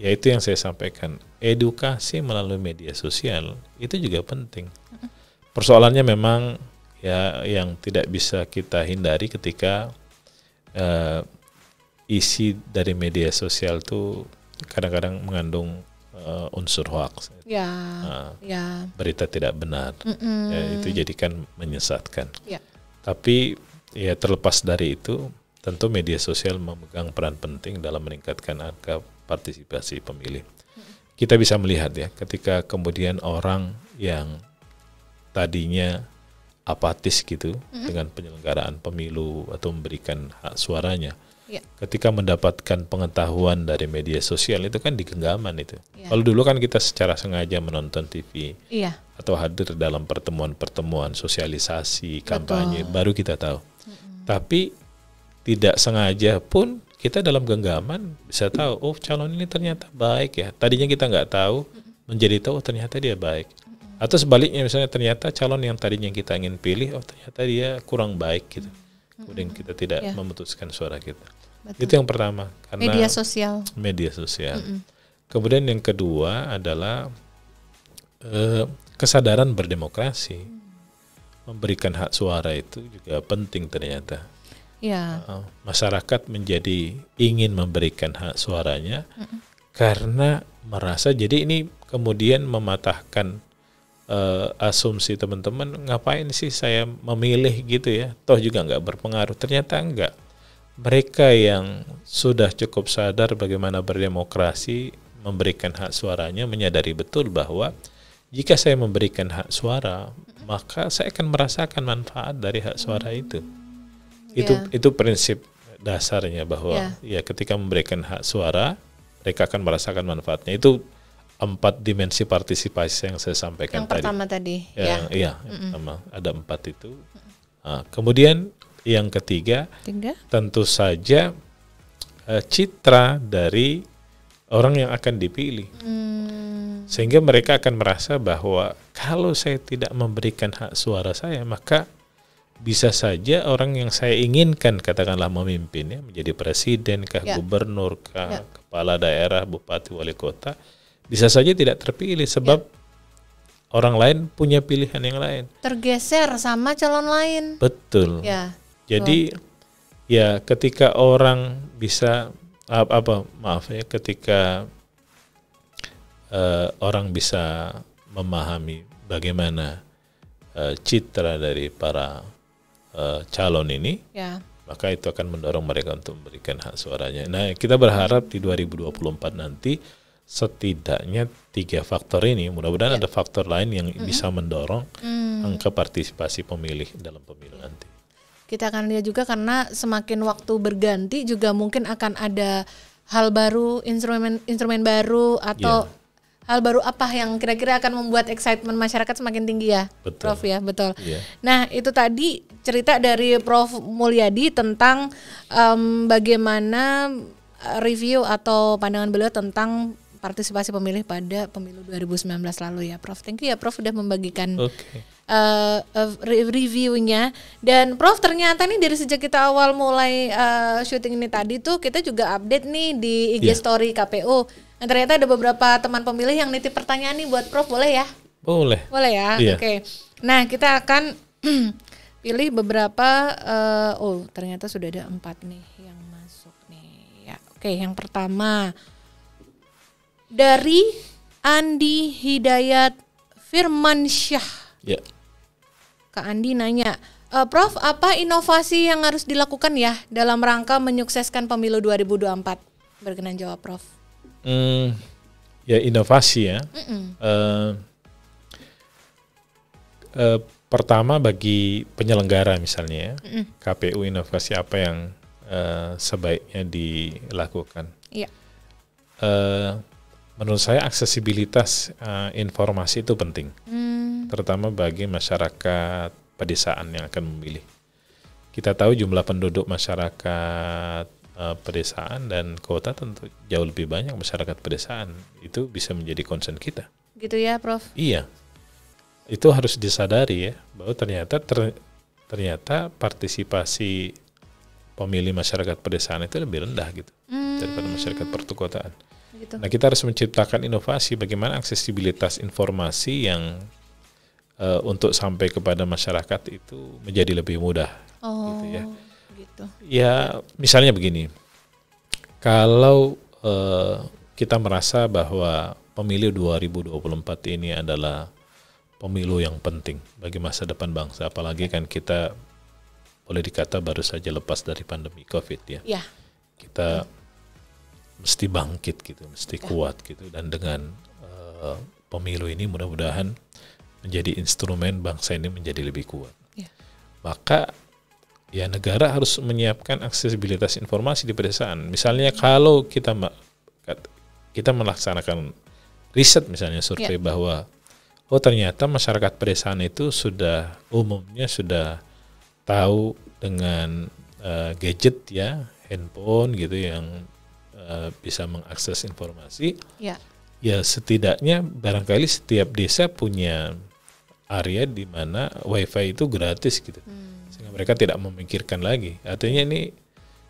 yaitu yang saya sampaikan, edukasi melalui media sosial itu juga penting. Persoalannya memang ya yang tidak bisa kita hindari ketika isi dari media sosial itu kadang-kadang mengandung unsur hoax, berita tidak benar, itu jadikan menyesatkan. Tapi ya terlepas dari itu, tentu media sosial memegang peran penting dalam meningkatkan angka partisipasi pemilih. Kita bisa melihat ya, ketika kemudian orang yang tadinya apatis gitu dengan penyelenggaraan pemilu atau memberikan hak suaranya, ketika mendapatkan pengetahuan dari media sosial itu kan di genggaman itu. Kalau dulu kan kita secara sengaja menonton TV atau hadir dalam pertemuan-pertemuan sosialisasi kampanye, baru kita tahu. Tapi tidak sengaja pun kita dalam genggaman bisa tahu, oh calon ini ternyata baik ya. Tadinya kita nggak tahu, menjadi tahu ternyata dia baik. Atau sebaliknya misalnya ternyata calon yang tadinya kita ingin pilih, oh ternyata dia kurang baik gitu. Kemudian kita tidak memutuskan suara kita. Betul. Itu yang pertama, karena media sosial. Kemudian yang kedua adalah kesadaran berdemokrasi. Memberikan hak suara itu juga penting ternyata. Masyarakat menjadi ingin memberikan hak suaranya karena merasa, jadi ini kemudian mematahkan asumsi teman-teman, ngapain sih saya memilih gitu ya, toh juga nggak berpengaruh. Ternyata enggak. Mereka yang sudah cukup sadar bagaimana berdemokrasi, memberikan hak suaranya, menyadari betul bahwa jika saya memberikan hak suara, maka saya akan merasakan manfaat dari hak suara itu. Itu prinsip dasarnya, bahwa ketika memberikan hak suara, mereka akan merasakan manfaatnya. Itu 4 dimensi partisipasi yang saya sampaikan tadi. Yang pertama tadi. Pertama ada 4 itu. Kemudian yang ketiga, tentu saja citra dari orang yang akan dipilih. Sehingga mereka akan merasa bahwa kalau saya tidak memberikan hak suara saya, maka bisa saja orang yang saya inginkan, katakanlah memimpin ya, menjadi presiden kah, gubernur kah, kepala daerah, bupati, wali kota, bisa saja tidak terpilih sebab orang lain punya pilihan yang lain. Tergeser sama calon lain. Betul. Jadi ya ketika orang bisa ketika orang bisa memahami bagaimana citra dari para calon ini, ya, maka itu akan mendorong mereka untuk memberikan hak suaranya. Nah, kita berharap di 2024 nanti setidaknya 3 faktor ini, mudah-mudahan ada faktor lain yang bisa mendorong angka partisipasi pemilih dalam pemilu nanti. Kita akan lihat juga karena semakin waktu berganti juga mungkin akan ada hal baru, instrumen baru atau hal baru apa yang kira-kira akan membuat excitement masyarakat semakin tinggi ya, Betul. Prof ya, betul. Yeah. Nah itu tadi cerita dari Prof Mulyadi tentang bagaimana review atau pandangan beliau tentang partisipasi pemilih pada pemilu 2019 lalu ya, Prof. Thank you ya, Prof, sudah membagikan reviewnya. Dan Prof, ternyata nih dari sejak kita awal mulai syuting ini tadi tuh kita juga update nih di IG Story KPU. Dan ternyata ada beberapa teman pemilih yang nitip pertanyaan nih buat Prof, boleh ya? Boleh. Boleh ya? Iya. Oke. Nah, kita akan pilih beberapa, ternyata sudah ada 4 nih yang masuk nih. Ya, oke, yang pertama dari Andi Hidayat Firmansyah. Ya. Kak Andi nanya, Prof, apa inovasi yang harus dilakukan ya dalam rangka menyukseskan pemilu 2024? Berkenan jawab, Prof. Ya, inovasi ya. Pertama bagi penyelenggara misalnya ya, KPU inovasi apa yang sebaiknya dilakukan? Iya. Menurut saya aksesibilitas informasi itu penting, terutama bagi masyarakat pedesaan yang akan memilih. Kita tahu jumlah penduduk masyarakat pedesaan dan kota tentu jauh lebih banyak masyarakat pedesaan. Itu bisa menjadi concern kita. Gitu ya, Prof? Iya, itu harus disadari ya, bahwa ternyata partisipasi pemilih masyarakat pedesaan itu lebih rendah gitu daripada masyarakat perkotaan. Gitu. Nah, kita harus menciptakan inovasi bagaimana aksesibilitas informasi yang untuk sampai kepada masyarakat itu menjadi lebih mudah. Gitu ya. Gitu. Ya, misalnya begini, kalau kita merasa bahwa pemilu 2024 ini adalah pemilu yang penting bagi masa depan bangsa, apalagi kan kita boleh dikata baru saja lepas dari pandemi COVID ya. Kita mesti bangkit gitu, mesti kuat gitu, dan dengan pemilu ini mudah-mudahan menjadi instrumen bangsa ini menjadi lebih kuat. Maka ya negara harus menyiapkan aksesibilitas informasi di pedesaan. Misalnya kalau kita melaksanakan riset misalnya survei bahwa ternyata masyarakat pedesaan itu umumnya sudah tahu dengan gadget ya, handphone gitu yang bisa mengakses informasi. Ya setidaknya barangkali setiap desa punya area di mana wifi itu gratis gitu. Sehingga mereka tidak memikirkan lagi. Artinya ini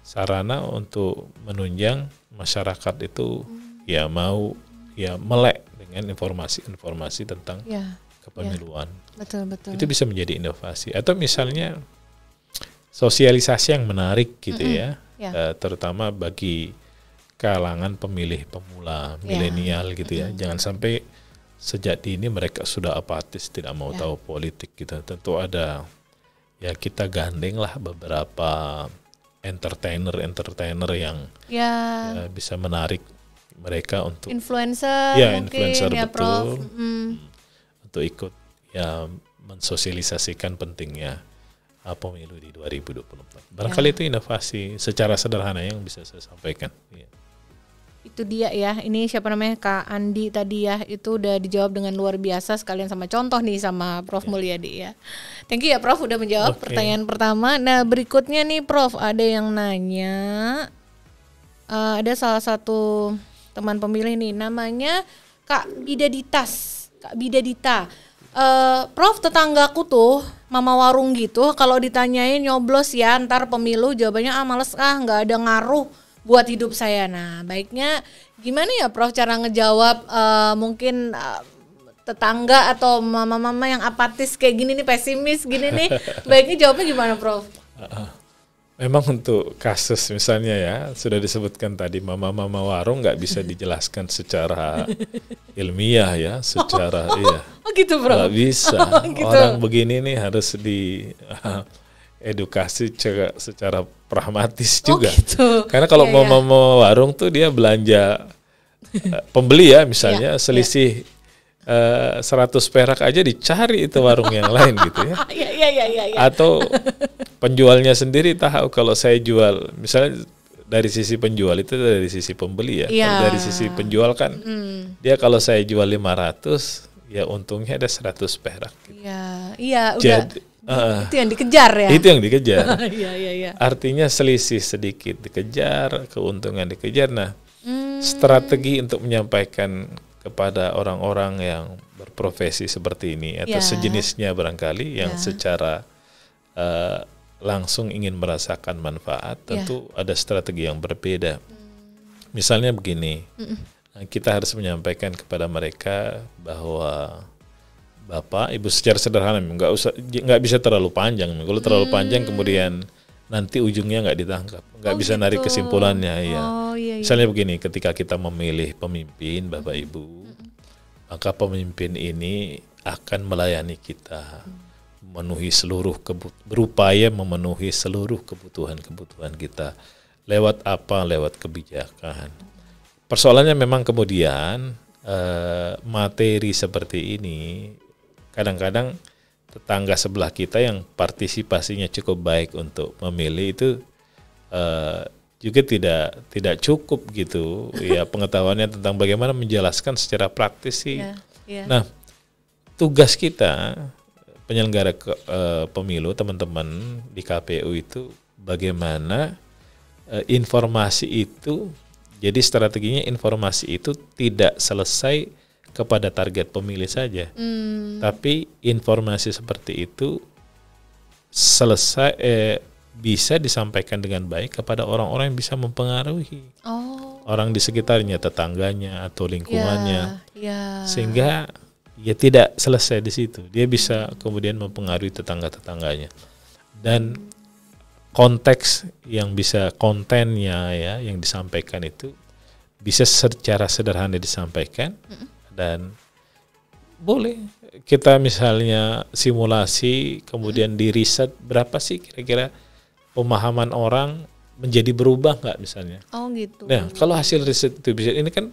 sarana untuk menunjang masyarakat itu ya mau ya melek dengan informasi-informasi tentang kepemiluan. Betul. Itu bisa menjadi inovasi. Atau misalnya sosialisasi yang menarik gitu ya. Terutama bagi kalangan pemilih pemula, milenial gitu ya. Jangan sampai sejak dini mereka sudah apatis, tidak mau tahu politik gitu. Tentu ada ya, kita gandeng lah beberapa entertainer yang bisa menarik mereka untuk influencer influencer ya, betul, Prof. Untuk ikut ya mensosialisasikan pentingnya pemilu di 2024. Barangkali itu inovasi secara sederhana yang bisa saya sampaikan. Itu dia ya, ini siapa namanya, Kak Andi tadi ya, itu udah dijawab dengan luar biasa sekalian sama contoh nih sama Prof Mulyadi ya. Thank you ya Prof udah menjawab pertanyaan pertama. Nah berikutnya nih Prof, ada yang nanya, ada salah satu teman pemilih nih namanya Kak Bidadita. Prof, tetanggaku tuh mama warung gitu, kalau ditanyain nyoblos ya ntar pemilu, jawabannya males nggak ada ngaruh buat hidup saya. Nah baiknya gimana ya Prof cara ngejawab mungkin tetangga atau mama-mama yang apatis kayak gini nih, pesimis gini nih, baiknya jawabnya gimana Prof? Memang untuk kasus misalnya ya, sudah disebutkan tadi mama-mama warung nggak bisa dijelaskan secara ilmiah ya, secara gitu Prof? Nggak bisa. Gitu. Orang begini nih harus edukasi secara pragmatis juga. Gitu. Karena kalau mau warung tuh dia belanja pembeli ya misalnya selisih 100 perak aja dicari itu warung yang lain gitu ya. Atau penjualnya sendiri tahu kalau saya jual misalnya dari sisi penjual itu dari sisi pembeli ya. Kalau dari sisi penjual kan dia kalau saya jual 500 ya untungnya ada 100 perak. Gitu. Iya udah. Itu yang dikejar ya. Itu yang dikejar. Iya. Artinya selisih sedikit dikejar, keuntungan dikejar. Nah, strategi untuk menyampaikan kepada orang-orang yang berprofesi seperti ini atau sejenisnya barangkali yang secara langsung ingin merasakan manfaat, tentu ada strategi yang berbeda. Misalnya begini, kita harus menyampaikan kepada mereka bahwa Bapak, Ibu secara sederhana, nggak bisa terlalu panjang. Kalau terlalu panjang kemudian nanti ujungnya nggak ditangkap, nggak bisa narik kesimpulannya. Iya. Misalnya begini, ketika kita memilih pemimpin, Bapak Ibu, maka pemimpin ini akan melayani kita, berupaya memenuhi seluruh kebutuhan kita. Lewat apa? Lewat kebijakan. Persoalannya memang kemudian materi seperti ini. Kadang-kadang tetangga sebelah kita yang partisipasinya cukup baik untuk memilih itu juga tidak cukup gitu ya pengetahuannya tentang bagaimana menjelaskan secara praktis sih. Nah, tugas kita penyelenggara pemilu teman-teman di KPU itu bagaimana informasi itu, jadi strateginya informasi itu tidak selesai kepada target pemilih saja, tapi informasi seperti itu bisa disampaikan dengan baik kepada orang-orang yang bisa mempengaruhi orang di sekitarnya, tetangganya atau lingkungannya, sehingga ya tidak selesai di situ, dia bisa kemudian mempengaruhi tetangga-tetangganya dan konteks yang bisa kontennya ya yang disampaikan itu bisa secara sederhana disampaikan. Dan boleh kita misalnya simulasi kemudian di riset berapa sih kira-kira pemahaman orang menjadi berubah nggak misalnya. Gitu. Nah kalau hasil riset itu bisa, ini kan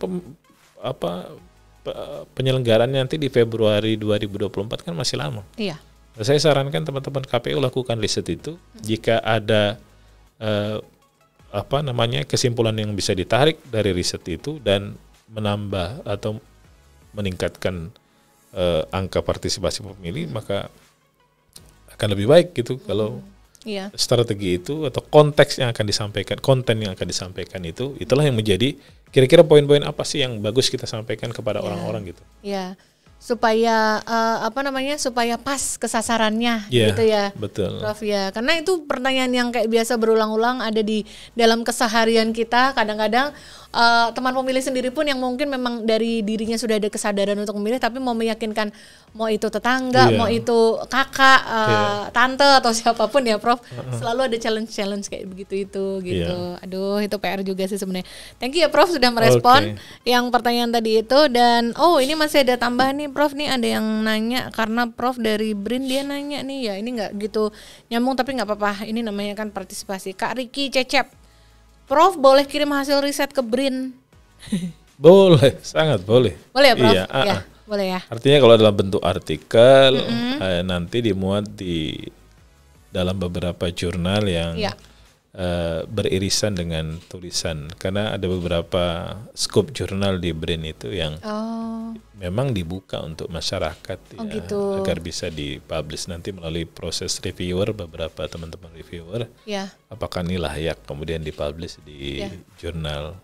penyelenggaraan nanti di Februari 2024 kan masih lama. Iya. Nah, saya sarankan teman-teman KPU lakukan riset itu. Jika ada kesimpulan yang bisa ditarik dari riset itu dan menambah atau meningkatkan angka partisipasi pemilih, maka akan lebih baik gitu kalau strategi itu atau konteks yang akan disampaikan, konten yang akan disampaikan itulah yang menjadi kira-kira poin-poin apa sih yang bagus kita sampaikan kepada orang-orang gitu. Iya. Supaya supaya pas kesasarannya gitu ya. Betul. Prof ya. Karena itu pertanyaan yang kayak biasa berulang-ulang ada di dalam keseharian kita. Kadang-kadang teman pemilih sendiri pun yang mungkin memang dari dirinya sudah ada kesadaran untuk memilih, tapi mau meyakinkan mau itu tetangga, mau itu kakak, tante atau siapapun ya Prof, selalu ada challenge kayak begitu gitu. Aduh, itu PR juga sih sebenarnya. Thank you ya Prof sudah merespon yang pertanyaan tadi itu. Dan ini masih ada tambahan nih Prof, nih ada yang nanya karena Prof dari BRIN, dia nanya nih ya, ini nggak gitu nyambung tapi nggak apa-apa, ini namanya kan partisipasi. Kak Riki Cecep, Prof boleh kirim hasil riset ke BRIN? Boleh, sangat boleh. Boleh ya Prof? Iya, boleh ya. Artinya kalau dalam bentuk artikel nanti dimuat di dalam beberapa jurnal yang beririsan dengan tulisan, karena ada beberapa scoop jurnal di BRIN itu yang memang dibuka untuk masyarakat gitu. Agar bisa dipublish nanti melalui proses reviewer, beberapa teman-teman reviewer apakah ini layak kemudian dipublish di jurnal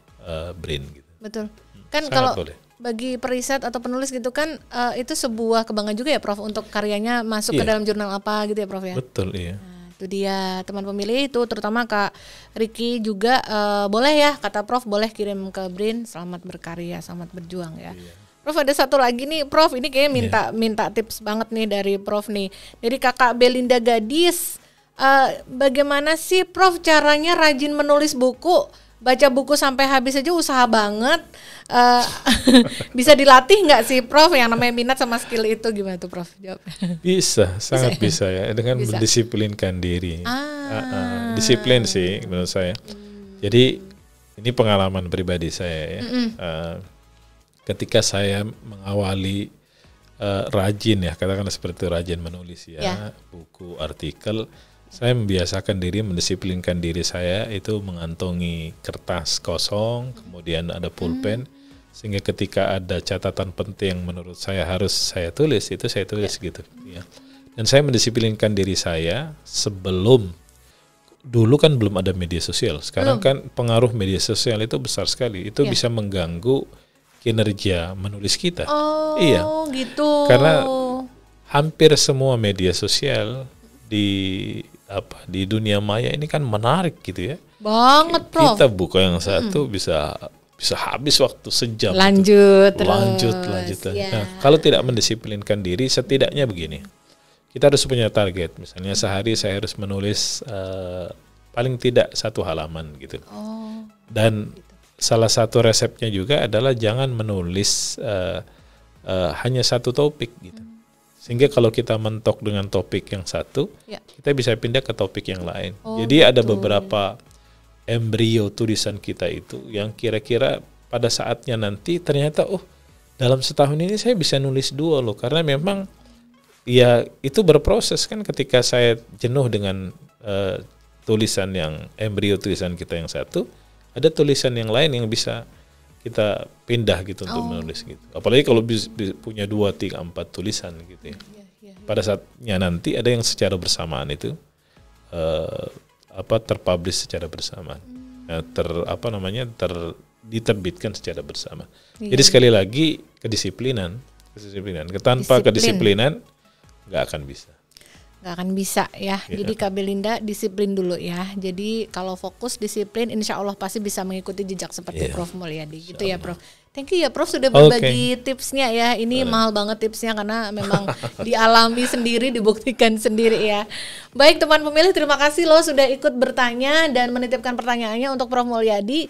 BRIN gitu. Betul. Kan kalau bagi periset atau penulis gitu kan itu sebuah kebanggaan juga ya Prof untuk karyanya masuk ke dalam jurnal apa gitu ya Prof ya. Betul, iya. Itu dia teman pemilih itu, terutama Kak Riki juga boleh ya kata Prof, boleh kirim ke BRIN. Selamat berkarya, selamat berjuang ya. Prof ada satu lagi nih Prof, ini kayaknya minta tips banget nih dari Prof nih, dari Kakak Belinda Gadis. Bagaimana sih Prof caranya rajin menulis buku baca buku sampai habis aja usaha banget. Bisa dilatih nggak sih Prof yang namanya minat sama skill itu, gimana tuh Prof? Jawab. Bisa, sangat bisa ya, dengan mendisiplinkan diri. Disiplin sih menurut saya. Jadi ini pengalaman pribadi saya ya. Ketika saya mengawali rajin ya, katakanlah seperti rajin menulis ya, buku, artikel, saya membiasakan diri, mendisiplinkan diri saya itu mengantongi kertas kosong, kemudian ada pulpen, sehingga ketika ada catatan penting yang menurut saya harus saya tulis, itu saya tulis gitu ya. Dan saya mendisiplinkan diri saya sebelum, dulu kan belum ada media sosial, sekarang kan pengaruh media sosial itu besar sekali, itu bisa mengganggu kinerja menulis kita. Iya, gitu. Karena hampir semua media sosial di dunia maya ini kan menarik gitu ya. Banget, Prof. Kita buka yang satu bisa habis waktu sejam. Lanjut. Ya. Nah, kalau tidak mendisiplinkan diri, setidaknya begini. Kita harus punya target. Misalnya sehari saya harus menulis paling tidak 1 halaman gitu. Dan salah satu resepnya juga adalah jangan menulis hanya 1 topik gitu. Sehingga kalau kita mentok dengan topik yang satu, kita bisa pindah ke topik yang lain. Jadi ada beberapa embrio tulisan kita itu yang kira-kira pada saatnya nanti ternyata dalam setahun ini saya bisa nulis 2 loh. Karena memang ya itu berproses kan, ketika saya jenuh dengan tulisan yang embrio tulisan kita yang satu, ada tulisan yang lain yang bisa kita pindah gitu untuk menulis gitu. Apalagi kalau punya 2, 3, 4 tulisan gitu ya. Pada saatnya nanti ada yang secara bersamaan itu terpublish secara bersamaan. Diterbitkan secara bersama. Jadi sekali lagi kedisiplinan. Tanpa kedisiplinan nggak akan bisa. Nggak akan bisa ya. Jadi Kak Belinda disiplin dulu ya. Jadi kalau fokus disiplin, insya Allah pasti bisa mengikuti jejak seperti Prof Mulyadi gitu ya Prof. Thank you ya Prof sudah berbagi tipsnya ya. Ini mahal banget tipsnya karena memang dialami sendiri, dibuktikan sendiri ya. Baik teman pemilih, terima kasih loh sudah ikut bertanya dan menitipkan pertanyaannya untuk Prof Mulyadi,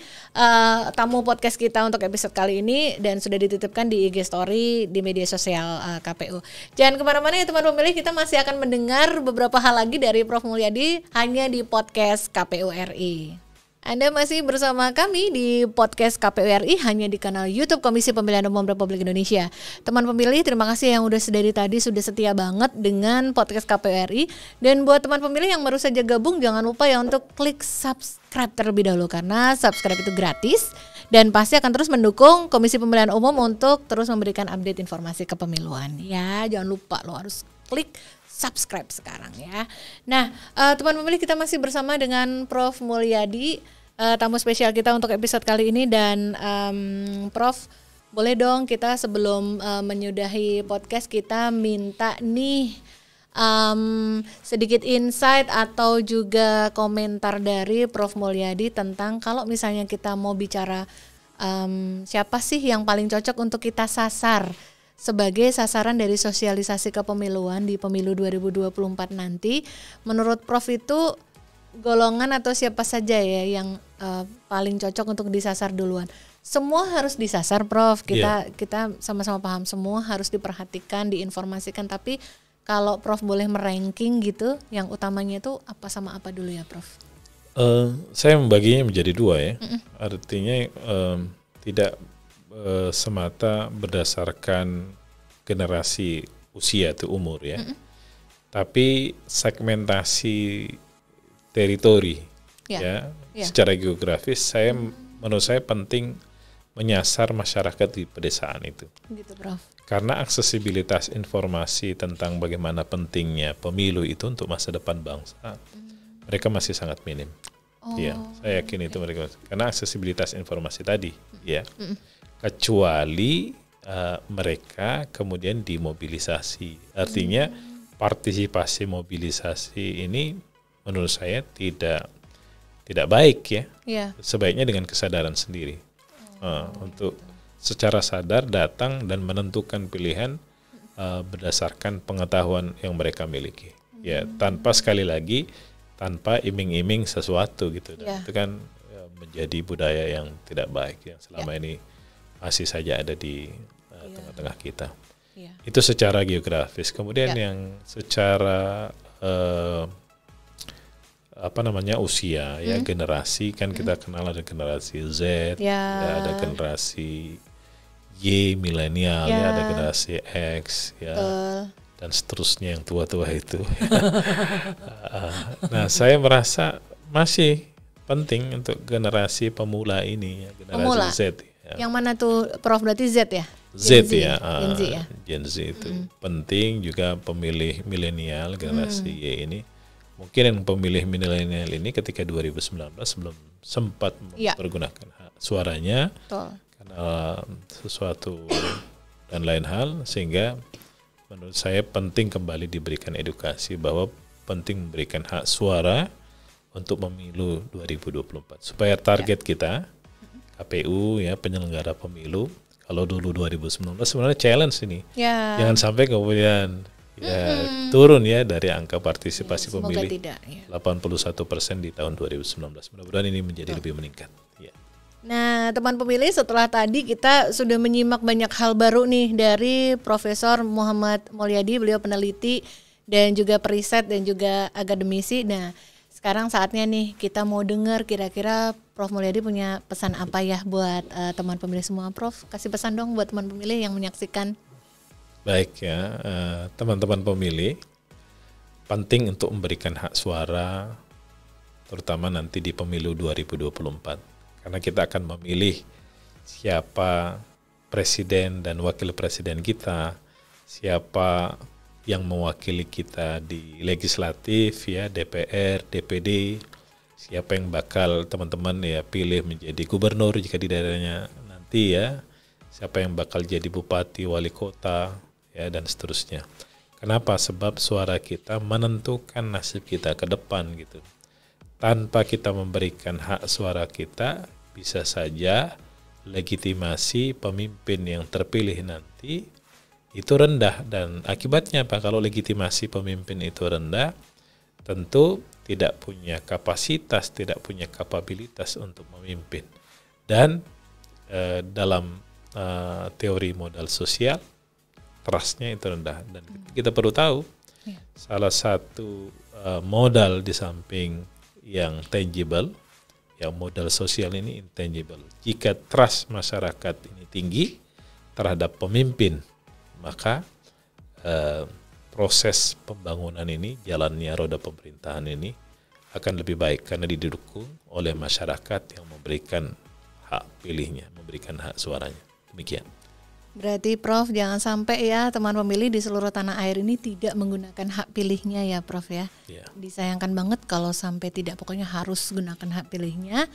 tamu podcast kita untuk episode kali ini, dan sudah dititipkan di IG Story di media sosial KPU. Jangan kemana-mana ya teman pemilih, kita masih akan mendengar beberapa hal lagi dari Prof Mulyadi hanya di podcast KPU RI. Anda masih bersama kami di podcast KPU RI hanya di kanal YouTube Komisi Pemilihan Umum Republik Indonesia. Teman pemilih, terima kasih yang dari tadi sudah setia banget dengan podcast KPU RI. Dan buat teman pemilih yang baru saja gabung, jangan lupa ya untuk klik subscribe terlebih dahulu, karena subscribe itu gratis dan pasti akan terus mendukung Komisi Pemilihan Umum untuk terus memberikan update informasi kepemiluan. Ya, jangan lupa lo harus klik subscribe sekarang ya. Nah, teman pemilih, kita masih bersama dengan Prof Mulyadi, tamu spesial kita untuk episode kali ini. Dan Prof, boleh dong kita sebelum menyudahi podcast kita minta nih sedikit insight atau juga komentar dari Prof Mulyadi tentang kalau misalnya kita mau bicara siapa sih yang paling cocok untuk kita sasar sebagai sasaran dari sosialisasi kepemiluan di pemilu 2024 nanti. Menurut Prof itu golongan atau siapa saja ya yang paling cocok untuk disasar duluan? Semua harus disasar Prof, kita sama-sama paham, semua harus diperhatikan, diinformasikan, tapi kalau Prof boleh meranking gitu, yang utamanya itu apa sama apa dulu ya Prof? Saya membaginya menjadi 2 ya. Artinya tidak semata berdasarkan generasi usia atau umur ya, tapi segmentasi teritori secara geografis. Menurut saya penting menyasar masyarakat di pedesaan itu. Gitu, Prof. Karena aksesibilitas informasi tentang bagaimana pentingnya pemilu itu untuk masa depan bangsa, mereka masih sangat minim. Ya, saya yakin itu mereka, karena aksesibilitas informasi tadi, ya. Kecuali mereka kemudian dimobilisasi. Artinya partisipasi mobilisasi ini menurut saya tidak baik ya. Sebaiknya dengan kesadaran sendiri. Untuk secara sadar datang dan menentukan pilihan berdasarkan pengetahuan yang mereka miliki. Ya, tanpa sekali lagi tanpa iming-iming sesuatu gitu. Itu kan menjadi budaya yang tidak baik yang selama ini masih saja ada di tengah-tengah kita. Itu secara geografis. Kemudian yang secara usia ya, generasi kan kita kenal ada generasi Z, ya, ada generasi Y milenial, ya, ada generasi X, ya, dan seterusnya yang tua-tua itu. Nah, saya merasa masih penting untuk generasi pemula ini, ya, generasi Z. Ya. Yang mana tuh, Prof? Berarti Z ya? Z ya, Gen Z itu penting juga. Pemilih milenial generasi Y ini, mungkin yang pemilih milenial ini ketika 2019 belum sempat mempergunakan hak suaranya karena sesuatu dan lain hal, sehingga menurut saya penting kembali diberikan edukasi bahwa penting memberikan hak suara untuk pemilu 2024 supaya target kita KPU ya, penyelenggara pemilu, kalau dulu 2019 sebenarnya challenge ini. Jangan sampai kemudian turun ya dari angka partisipasi pemilih tidak, 81% di tahun 2019. Mudah-mudahan ini menjadi lebih meningkat. Ya. Nah, teman pemilih, setelah tadi kita sudah menyimak banyak hal baru nih dari Profesor Muhammad Mulyadi, beliau peneliti dan juga periset dan juga akademisi. Nah, sekarang saatnya nih kita mau dengar kira-kira Prof Mulyadi punya pesan apa ya buat teman pemilih semua. Prof, kasih pesan dong buat teman pemilih yang menyaksikan. Baik ya, teman-teman pemilih, penting untuk memberikan hak suara, terutama nanti di pemilu 2024. Karena kita akan memilih siapa presiden dan wakil presiden kita, siapa yang mewakili kita di legislatif ya, DPR, DPD, siapa yang bakal teman-teman ya pilih menjadi gubernur jika di daerahnya nanti ya, siapa yang bakal jadi bupati, wali kota ya, dan seterusnya. Kenapa? Sebab suara kita menentukan nasib kita ke depan gitu. Tanpa kita memberikan hak suara kita, bisa saja legitimasi pemimpin yang terpilih nanti itu rendah, dan akibatnya apa? Kalau legitimasi pemimpin itu rendah, tentu tidak punya kapasitas, tidak punya kapabilitas untuk memimpin. Dan dalam teori modal sosial, trust-nya itu rendah. Dan kita perlu tahu, salah satu modal di samping yang tangible, yang modal sosial ini intangible. Jika trust masyarakat ini tinggi terhadap pemimpin, maka proses pembangunan ini, jalannya roda pemerintahan ini akan lebih baik karena didukung oleh masyarakat yang memberikan hak pilihnya, memberikan hak suaranya. Demikian. Berarti Prof, jangan sampai ya teman pemilih di seluruh tanah air ini tidak menggunakan hak pilihnya ya Prof ya. Disayangkan banget kalau sampai tidak, pokoknya harus gunakan hak pilihnya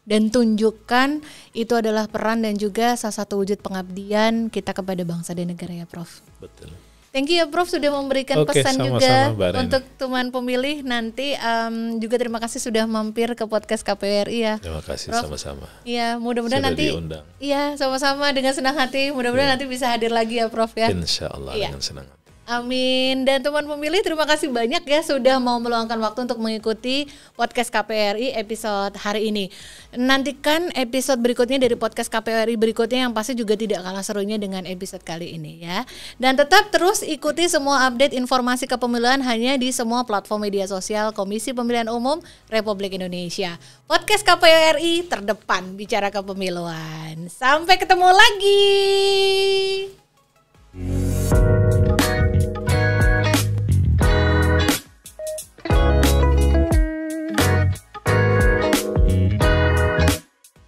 dan tunjukkan itu adalah peran dan juga salah satu wujud pengabdian kita kepada bangsa dan negara ya Prof. Betul. Thank you ya Prof sudah memberikan pesan juga untuk teman pemilih. Nanti juga terima kasih sudah mampir ke podcast KPU RI ya. Terima kasih, Prof. Sama-sama. Iya, mudah-mudahan nanti diundang. Iya, sama-sama dengan senang hati. Mudah-mudahan nanti bisa hadir lagi ya Prof ya. Insya Allah dengan senang hati. Amin. Dan teman pemilih, terima kasih banyak ya sudah mau meluangkan waktu untuk mengikuti podcast KPU RI episode hari ini. Nantikan episode berikutnya dari podcast KPU RI berikutnya yang pasti juga tidak kalah serunya dengan episode kali ini ya. Dan tetap terus ikuti semua update informasi kepemiluan hanya di semua platform media sosial Komisi Pemilihan Umum Republik Indonesia. Podcast KPU RI terdepan bicara kepemiluan. Sampai ketemu lagi.